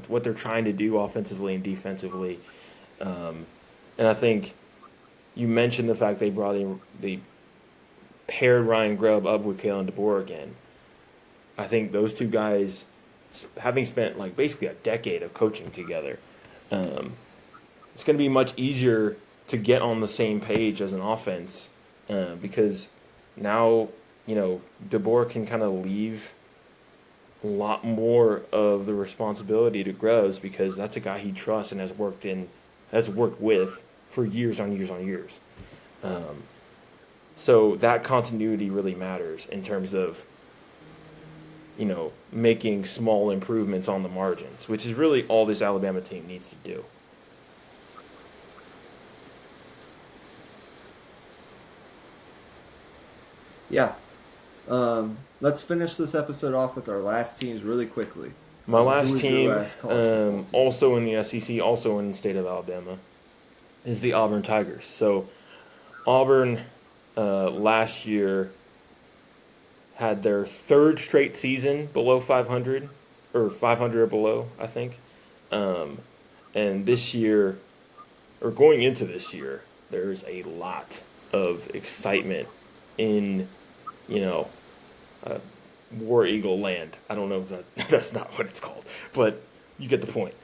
what they're trying to do offensively and defensively, and I think you mentioned the fact they paired Ryan Grubb up with Kalen DeBoer again. I think those two guys, having spent like basically a decade of coaching together, it's going to be much easier to get on the same page as an offense because now DeBoer can kind of leave a lot more of the responsibility to Grubbs because that's a guy he trusts and has worked with for years on years on years. So that continuity really matters in terms of, making small improvements on the margins, which is really all this Alabama team needs to do. Yeah. Let's finish this episode off with our last teams really quickly. My Who last is your team, last college football team? also in the SEC, also in the state of Alabama, is the Auburn Tigers. So Auburn last year had their third straight season below 500 or 500 or below, I think. Um, and this year, or going into this year, there's a lot of excitement in, you know, uh, War Eagle land. I don't know if that's not what it's called, but you get the point.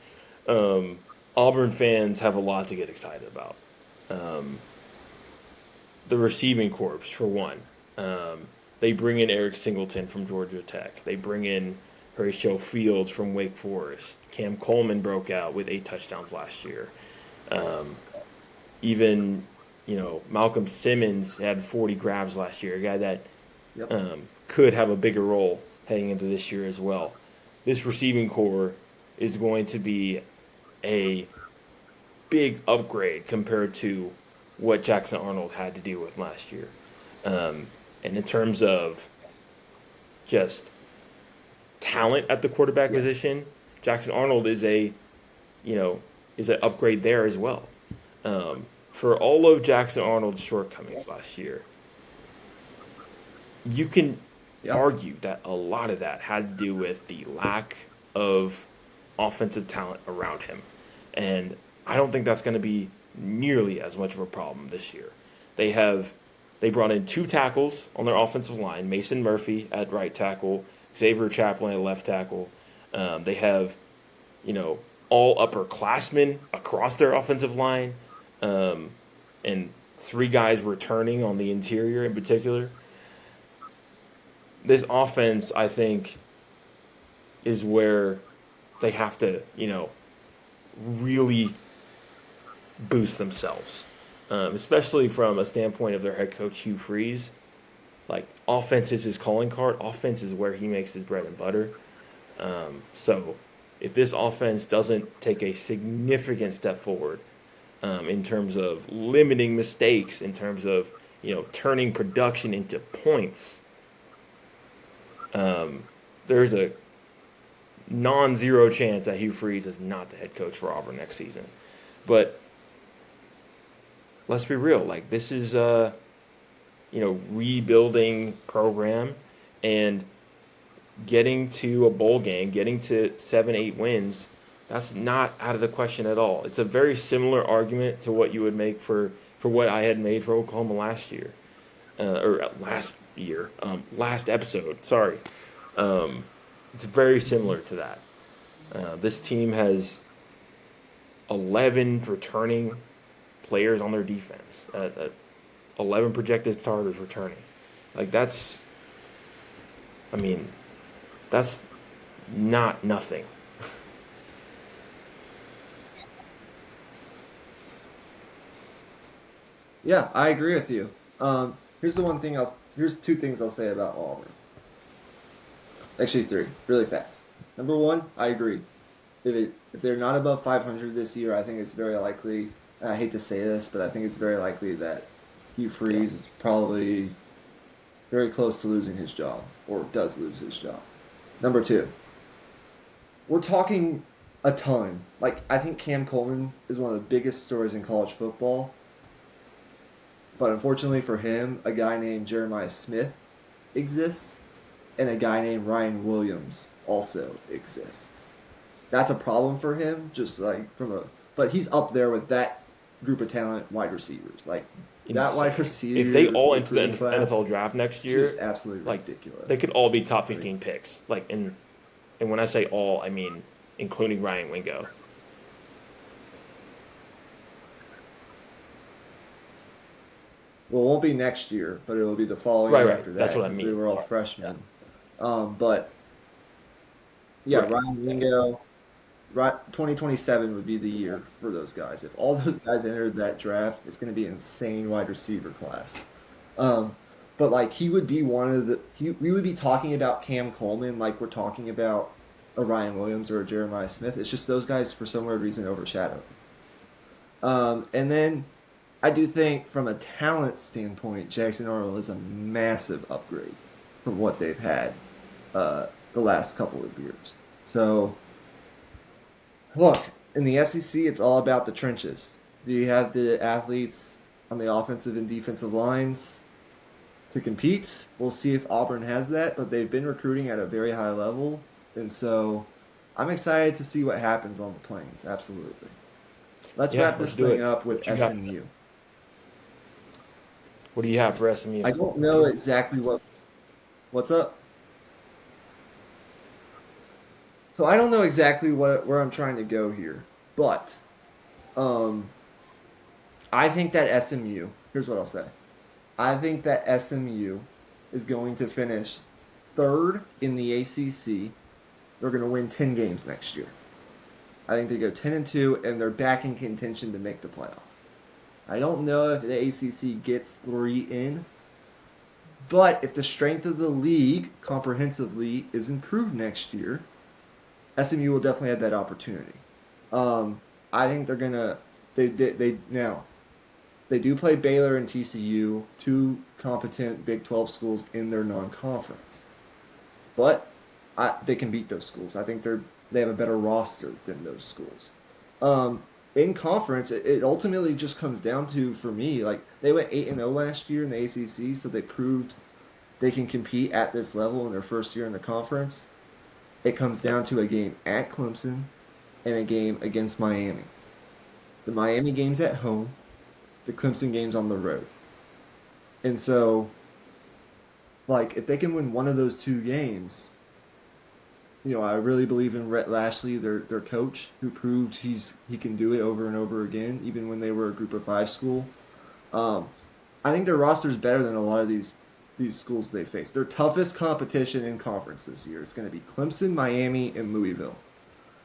Um, Auburn fans have a lot to get excited about. Um, the receiving corps, for one. They bring in Eric Singleton from Georgia Tech. They bring in Horatio Fields from Wake Forest. Cam Coleman broke out with 8 touchdowns last year. Um, even, Malcolm Simmons had 40 grabs last year, a guy that Yep. could have a bigger role heading into this year as well. This receiving core is going to be a big upgrade compared to what Jackson Arnold had to deal with last year. Um, and in terms of just talent at the quarterback Yes. position, Jackson Arnold you know, is an upgrade there as well. For all of Jackson Arnold's shortcomings last year, you can Yep. argue that a lot of that had to do with the lack of offensive talent around him. And I don't think that's going to be nearly as much of a problem this year. They have they brought in 2 tackles on their offensive line, Mason Murphy at right tackle, Xavier Chaplin at left tackle. They have, you know, all upperclassmen across their offensive line, um, and 3 guys returning on the interior in particular. This offense, I think, is where they have to, really boost themselves, especially from a standpoint of their head coach Hugh Freeze. Like, offense is his calling card. Offense is where he makes his bread and butter. So if this offense doesn't take a significant step forward, in terms of limiting mistakes, in terms of turning production into points, there's a non-zero chance that Hugh Freeze is not the head coach for Auburn next season. But let's be real, like, this is a rebuilding program, and getting to a bowl game, getting to 7, 8 wins, that's not out of the question at all. It's a very similar argument to what you would make for what I had made for Oklahoma last year, last episode. Sorry, it's very similar to that. This team has 11 returning players on their defense. 11 projected starters returning. Like, I mean, that's not nothing. Yeah, I agree with you. Here's 2 things I'll say about Auburn. Actually, 3, really fast. Number one, I agree. If they're not above 500 this year, I think it's very likely. And I hate to say this, but I think it's very likely that Hugh Yeah. Freeze is probably very close to losing his job, or does lose his job. Number two, we're talking a ton. Like, I think Cam Coleman is one of the biggest stories in college football. But unfortunately for him, a guy named Jeremiah Smith exists, and a guy named Ryan Williams also exists. That's a problem for him, just like but he's up there with that group of talent wide receivers. Like, that wide Insane. If they receiver all enter the recruiting NFL class, draft next year, just absolutely like, they ridiculous. could all be top Like, 15 picks. Like, and when I say all, I mean including Ryan Wingo. well, it won't be next year, but it will be the following Right, year right. after That's that what I because they mean. were all Sorry. Yeah. freshmen. But yeah, Right. Ryan Wingo, right, 2027 would be the year for those guys. If all those guys entered that draft, it's going to be an insane wide receiver class. Um, but like he would be one of we would be talking about Cam Coleman like we're talking about a Ryan Williams or a Jeremiah Smith. It's just those guys for some weird reason overshadow. And then I do think from a talent standpoint, Jackson Arnold is a massive upgrade from what they've had the last couple of years. So look, in the SEC, it's all about the trenches. Do you have the athletes on the offensive and defensive lines to compete? We'll see if Auburn has that, but they've been recruiting at a very high level. And so I'm excited to see what happens on the plains. Absolutely. Let's Yeah, wrap let's this do thing it. up with What you got? SMU. What do you have for SMU? I don't know exactly what's up. So I don't know exactly where I'm trying to go here, but um, I think that SMU. Here's what I'll say. I think that SMU is going to finish third in the ACC. They're going to win 10 games next year. I think they go 10-2, and they're back in contention to make the playoff. I don't know if the ACC gets 3 in, but if the strength of the league comprehensively is improved next year, SMU will definitely have that opportunity. Um, I think they're gonna they now they do play Baylor and TCU, two competent Big 12 schools in their non-conference, but they can beat those schools. I think they have a better roster than those schools. Um, in conference, it ultimately just comes down to for me like they went 8-0 last year in the ACC, so they proved they can compete at this level in their first year in the conference. It comes Yep. down to a game at Clemson and a game against Miami. The Miami game's at home, the Clemson game's on the road. And so, like, if they can win one of those two games, I really believe in Rhett Lashley, their coach, who proved he can do it over and over again, even when they were a Group of Five school. Um, I think their roster is better than a lot of these schools they face. Their toughest competition in conference this year is going to be Clemson, Miami, and Louisville.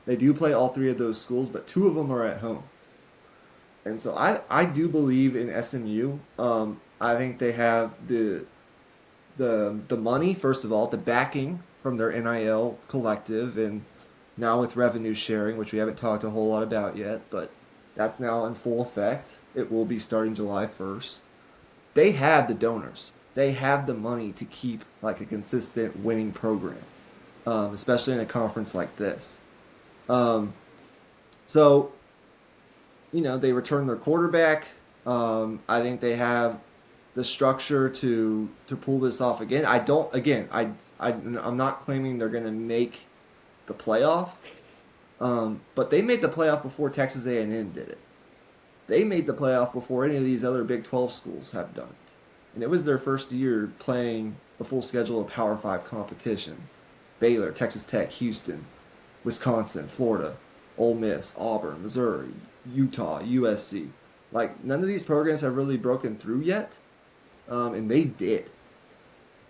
They do play all three of those schools, but two of them are at home. And so I do believe in SMU. I think they have the money, first of all, the backing from their NIL collective, and now with revenue sharing, which we haven't talked a whole lot about yet, but that's now in full effect. It will be starting July 1st. They have the donors. They have the money to keep like a consistent winning program, especially in a conference like this. Um, so they return their quarterback. I think they have the structure to pull this off again. I don't. Again, I'm not claiming they're going to make the playoff, but they made the playoff before Texas A&M did it. They made the playoff before any of these other Big 12 schools have done it, and it was their first year playing a full schedule of Power Five competition. Baylor, Texas Tech, Houston, Wisconsin, Florida, Ole Miss, Auburn, Missouri, Utah, USC. Like none of these programs have really broken through yet, and they did.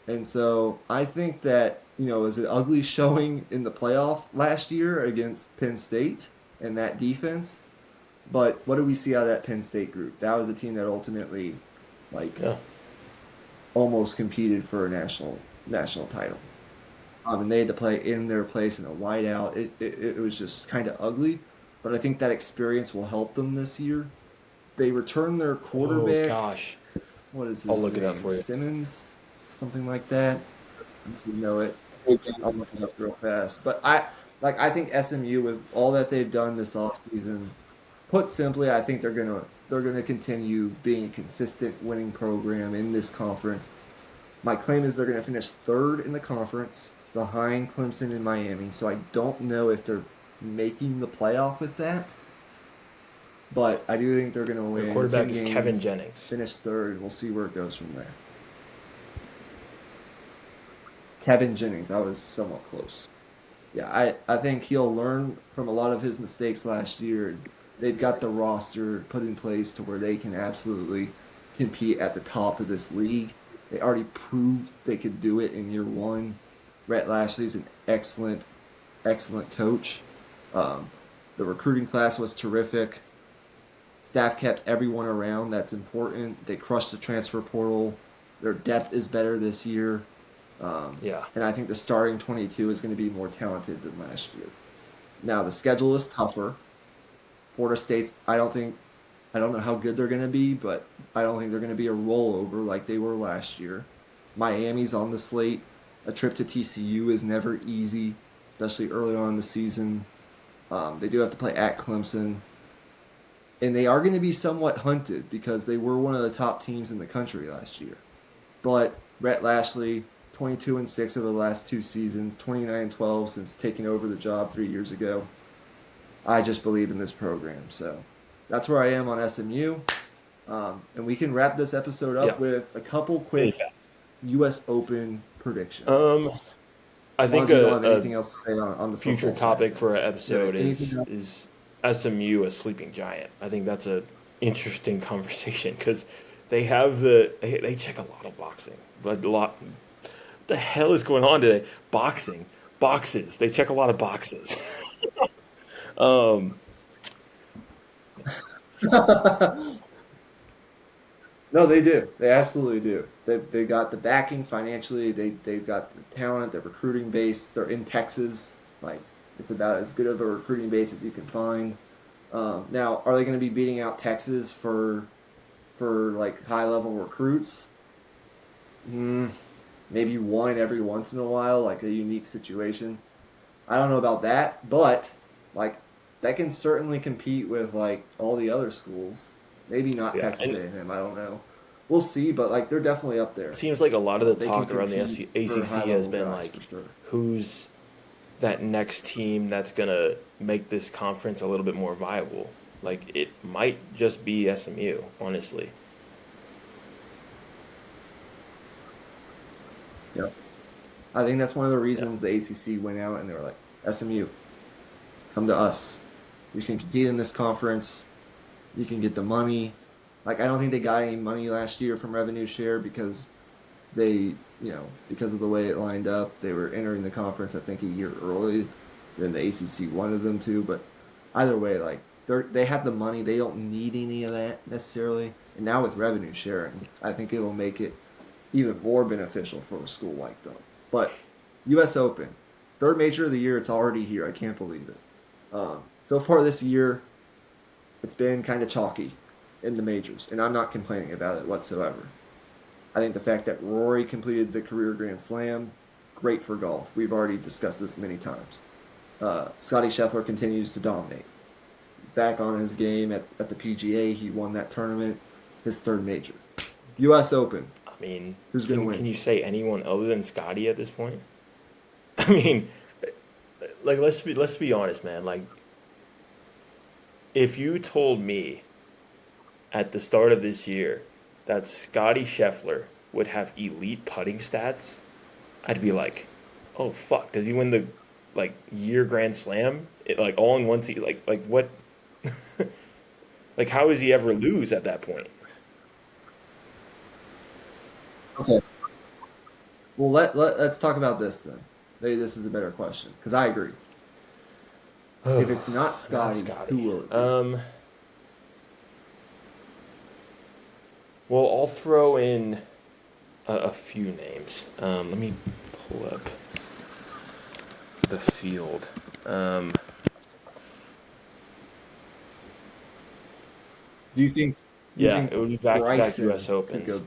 And so I think that it was an ugly showing in the playoff last year against Penn State and that defense. But what do we see out of that Penn State group? That was a team that ultimately, like, Yeah. almost competed for a national title. And they had to play in their place in a whiteout. It was just kind of ugly, but I think that experience will help them this year. They return their Oh quarterback. gosh. What is I'll his look it up name? for you. Simmons, something like that. If you know it, I'll look it up real fast. But I think SMU with all that they've done this offseason, put simply, I think they're gonna continue being a consistent winning program in this conference. My claim is they're going to finish third in the conference behind Clemson and Miami. So I don't know if they're making the playoff with that, but I do think they're going to Their win quarterback 10 is Kevin games, Jennings. finish third, and we'll see where it goes from there. Kevin Jennings, I was somewhat close. Yeah, I think he'll learn from a lot of his mistakes last year. They've got the roster put in place to where they can absolutely compete at the top of this league. They already proved they could do it in year one. Rhett Lashley's an excellent, excellent coach. Um, the recruiting class was terrific. Staff kept everyone around. That's important. They crushed the transfer portal. Their depth is better this year. Yeah. And I think the starting 22 is going to be more talented than last year. Now, the schedule is tougher. Florida State's, I don't know how good they're going to be, but I don't think they're going to be a rollover like they were last year. Miami's on the slate. A trip to TCU is never easy, especially early on in the season. They do have to play at Clemson. And they are going to be somewhat hunted because they were one of the top teams in the country last year. But Rhett Lashlee, 22-6 over the last two seasons, 29-12 since taking over the job 3 years ago. I just believe in this program. So that's where I am on SMU. And we can wrap this episode Yeah. up with a couple Really quick fast. U.S. Open predictions. Um, I As long think as we don't have a anything else to say on the future football side of topic for things. an episode Anything else? is SMU a sleeping giant. I think that's a interesting conversation because they check a lot of boxing, but a lot. What the hell is going on today? Boxing, boxes. They check a lot of boxes. um, No, they do. They absolutely do. They got the backing financially. They've got the talent. Their recruiting base. They're in Texas. Like it's about as good of a recruiting base as you can find. Now, are they going to be beating out Texas for like high level recruits? Mm, maybe one every once in a while, like a unique situation. I don't know about that, but like that can certainly compete with like all the other schools. Maybe not yeah, Texas and A&M. I don't know. We'll see, but like they're definitely up it there. seems like a lot of the They can talk around the compete for high ACC has level been guys like, for sure. who's that next team that's gonna make this conference a little bit more viable? Like it might just be SMU, honestly. Yep. I think that's one of the Yeah. reasons the ACC went out and they were like, SMU, come to us. You can compete in this conference. You can get the money. Like I don't think they got any money last year from revenue share because because of the way it lined up, they were entering the conference I think a year early than the ACC wanted them to. But either way, like they have the money. They don't need any of that necessarily. And now with revenue sharing, I think it'll make it even more beneficial for a school like them. But U.S. Open, third major of the year, it's already here. I can't believe it. So far this year, it's been kind of chalky in the majors, and I'm not complaining about it whatsoever. I think the fact that Rory completed the career Grand Slam, great for golf. We've already discussed this many times. Scotty Scheffler continues to dominate. Back on his game at the PGA, he won that tournament, his third major. U.S. Open, I mean, who's going to can win? you say anyone other than Scotty at this point? I mean, like let's be honest, man. Like if you told me at the start of this year that Scotty Scheffler would have elite putting stats, I'd be like, "Oh fuck, does he win the like year Grand Slam? Like all in one season? Like what? Like how does he ever lose at that point?" Okay. Well, let's talk about this then. Maybe this is a better question because I agree. If it's not Not Scotty, who Scotty. will it be? Well, I'll throw in a few names. Let me pull up the field. Um, Do you yeah, think it would be back-to-back U.S. Bryson could Opens. go?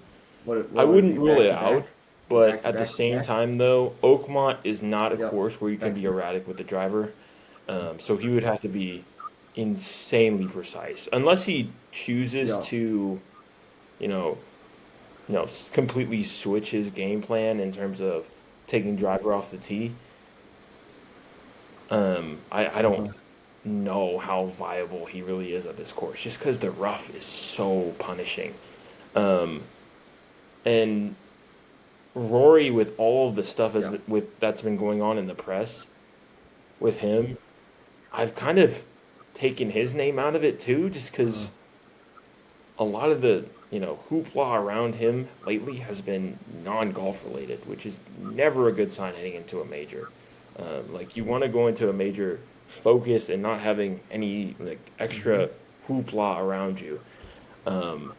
What I would it wouldn't be? rule Back it to out, back, but back to at the back to same back. time, though, Oakmont is not a Yep. course where you can Back be to erratic with the driver. So he would have to be insanely precise, unless he chooses yep. to, you know, completely switch his game plan in terms of taking driver off the tee. I don't Uh-huh. know how viable he really is at this course, just because the rough is so punishing. Um, and Rory, with all of the stuff Yeah. that's been going on in the press with him, I've kind of taken his name out of it too, just Uh-huh. because a lot of the hoopla around him lately has been non-golf related, which is never a good sign heading into a major. Like you want to go into a major focused and not having any like Mm-hmm. extra hoopla around you. Um,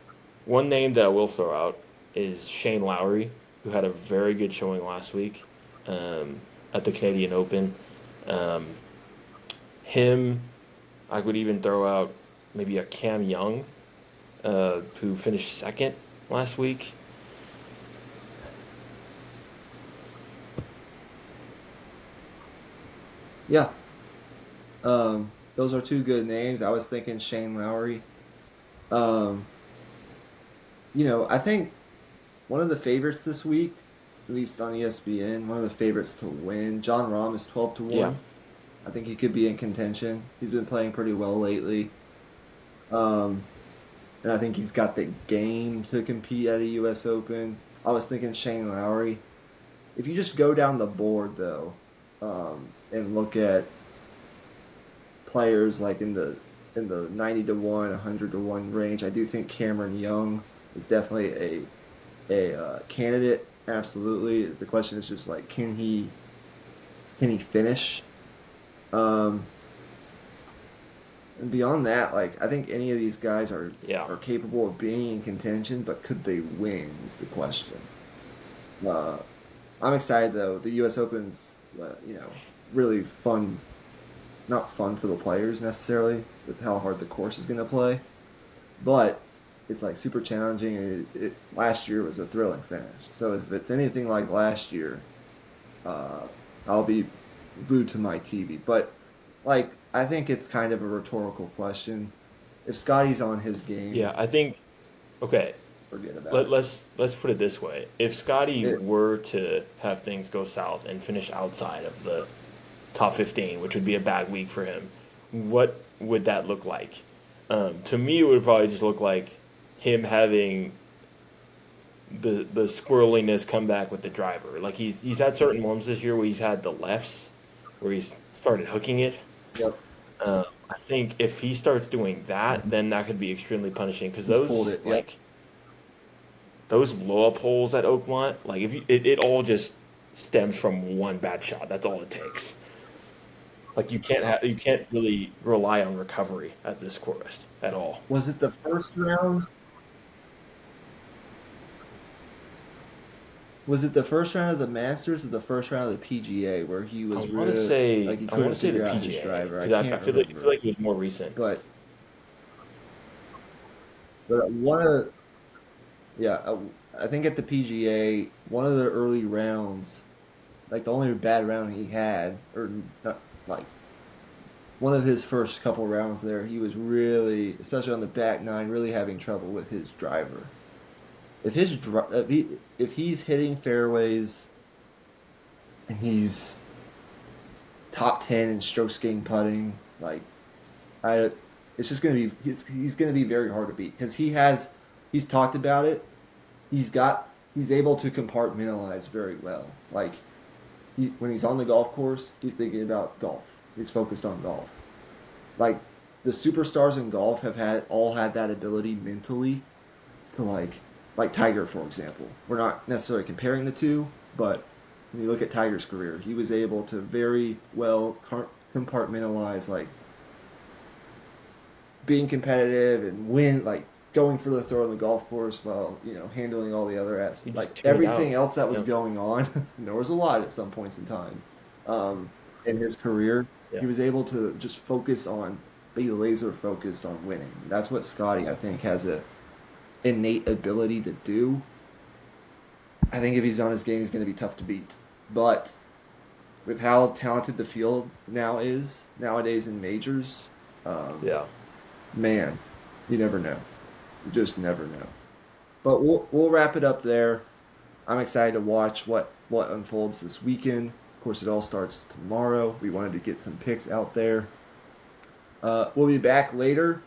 One name that I will throw out. is Shane Lowry, who had a very good showing last week um, at the Canadian Open. Um, him, I would even throw out maybe a Cam Young, who finished second last week. Yeah, those are two good names. I was thinking Shane Lowry. Um, I think one of the favorites this week, at least on ESPN, one of the favorites to win, John Rahm is 12 to Yeah, 1. I think he could be in contention. He's been playing pretty well lately. Um, and I think he's got the game to compete at a US Open. I was thinking Shane Lowry. If you just go down the board though, and look at players like in the 90 to 1, 100 to 1 range, I do think Cameron Young is definitely a candidate. Absolutely. The question is just like can he finish? Um, and beyond that, like I think any of these guys are yeah, are capable of being in contention, but could they win is the question. Uh, I'm excited though. The U.S. Open's really fun. Not fun for the players necessarily with how hard the course is going to play, but it's like super challenging. And last year was a thrilling finish. So if it's anything like last year, uh, I'll be glued to my TV. But like, I think it's kind of a rhetorical question. If Scotty's on his game, yeah. I think okay. forget about Let, it. let's put it this way: if Scotty It were to have things go south and finish outside of the top 15, which would be a bad week for him, what would that look like? To me, it would probably just look like him having the squirreliness come back with the driver. Like he's had certain moments this year where he's had the lefts, where he's started hooking it. Yep, I think if he starts doing that, then that could be extremely punishing because he's pulled it. Yep. those blow up holes at Oakmont, like if you, it all just stems from one bad shot. That's all it takes. Like you can't really rely on recovery at this course at all. Was it the first round? Was it the first round of the Masters or the first round of the PGA where he was real like he I want couldn't to say the figure out his PGA driver? I because can't I feel remember. like it was more recent. But one of yeah, I think at the PGA, one of the early rounds, like the only bad round he had, or not, like one of his first couple rounds there, he was really, especially on the back nine, really having trouble with his driver. If he's hitting fairways and he's top 10 in strokes gained putting, like I, it's just gonna be he's gonna be very hard to beat because he's talked about it. He's able to compartmentalize very well. Like when he's on the golf course, he's thinking about golf. He's focused on golf. Like the superstars in golf have had that ability mentally to like Tiger, for example. We're not necessarily comparing the two, but when you look at Tiger's career, he was able to very well compartmentalize like being competitive and win, like going for the throw on the golf course while handling all the other You like just tune it everything out. else that was Yeah, going on. And there was a lot at some points in time in his career. yeah, He was able to just focus on be laser focused on winning. That's what Scotty I think has a innate ability to do. I think if he's on his game, he's going to be tough to beat. But with how talented the field now is nowadays in majors, um, yeah. man, you never know. You just never know. But we'll wrap it up there. I'm excited to watch what unfolds this weekend. Of course, it all starts tomorrow. We wanted to get some picks out there. We'll be back later.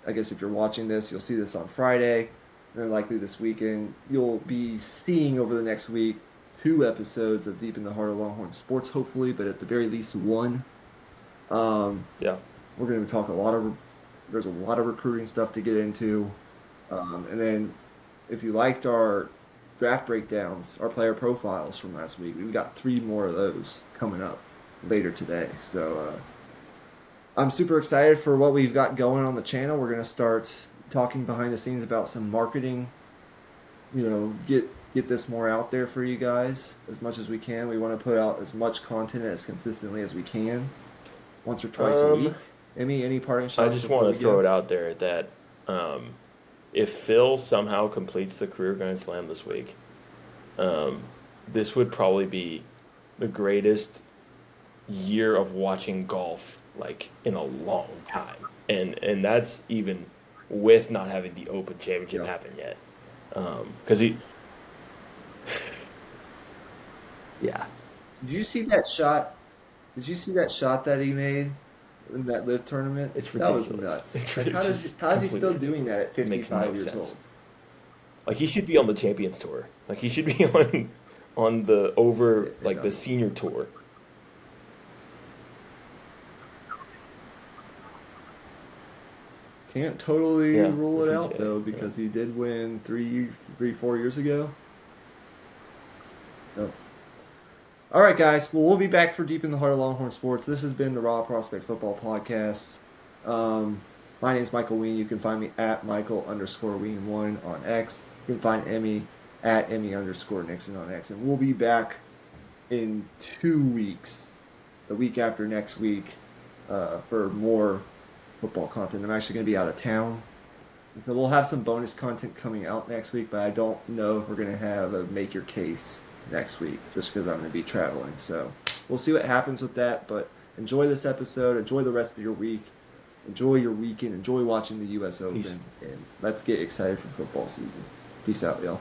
I guess if you're watching this, you'll see this on Friday. And then likely this weekend, you'll be seeing over the next week 2 episodes of Deep in the Heart of Longhorn Sports, hopefully, but at the very least one. Um, Yeah. we're going to talk there's a lot of recruiting stuff to get into. And then if you liked our draft breakdowns, our player profiles from last week, we've got 3 more of those coming up later today. So I'm super excited for what we've got going on the channel. We're going to start talking behind the scenes about some marketing get this more out there for you guys as much as we can. We want to put out as much content as consistently as we can, once or twice a Um, week. Emmy, any parting I shots just before want we to throw go? it out there that um, if Phil somehow completes the career Grand Slam this week, um, this would probably be the greatest year of watching golf like in a long time, and that's even with not having the Open Championship Yeah. happen yet. Because he, yeah, Did you see that shot? Did you see that shot that he made in that live tournament? it's That was ridiculous. nuts. It's, Like, it's just how is he completely still doing ridiculous. that at It makes no 55 years sense. old? Like he should be on the Champions Tour. Like he should be on the over It like the doesn't. senior tour. Can't totally Yeah, rule the it out PGA. though Yeah. because he did win 4 years ago. Yep. All right, guys. Well, we'll be back for Deep in the Heart of Longhorn Sports. This has been the Raw Prospect Football Podcast. Um, my name is Michael Wein. You can find me at Michael_Wein1 on X. You can find Emmy at Emmy_Nixon on X. And we'll be back in 2 weeks, the week after next week, for more football content. I'm actually going to be out of town. And so we'll have some bonus content coming out next week, but I don't know if we're going to have a make your case next week just because I'm going to be traveling. So we'll see what happens with that. But enjoy this episode. Enjoy the rest of your week. Enjoy your weekend. Enjoy watching the U.S. Peace. Open. And let's get excited for football season. Peace out, y'all.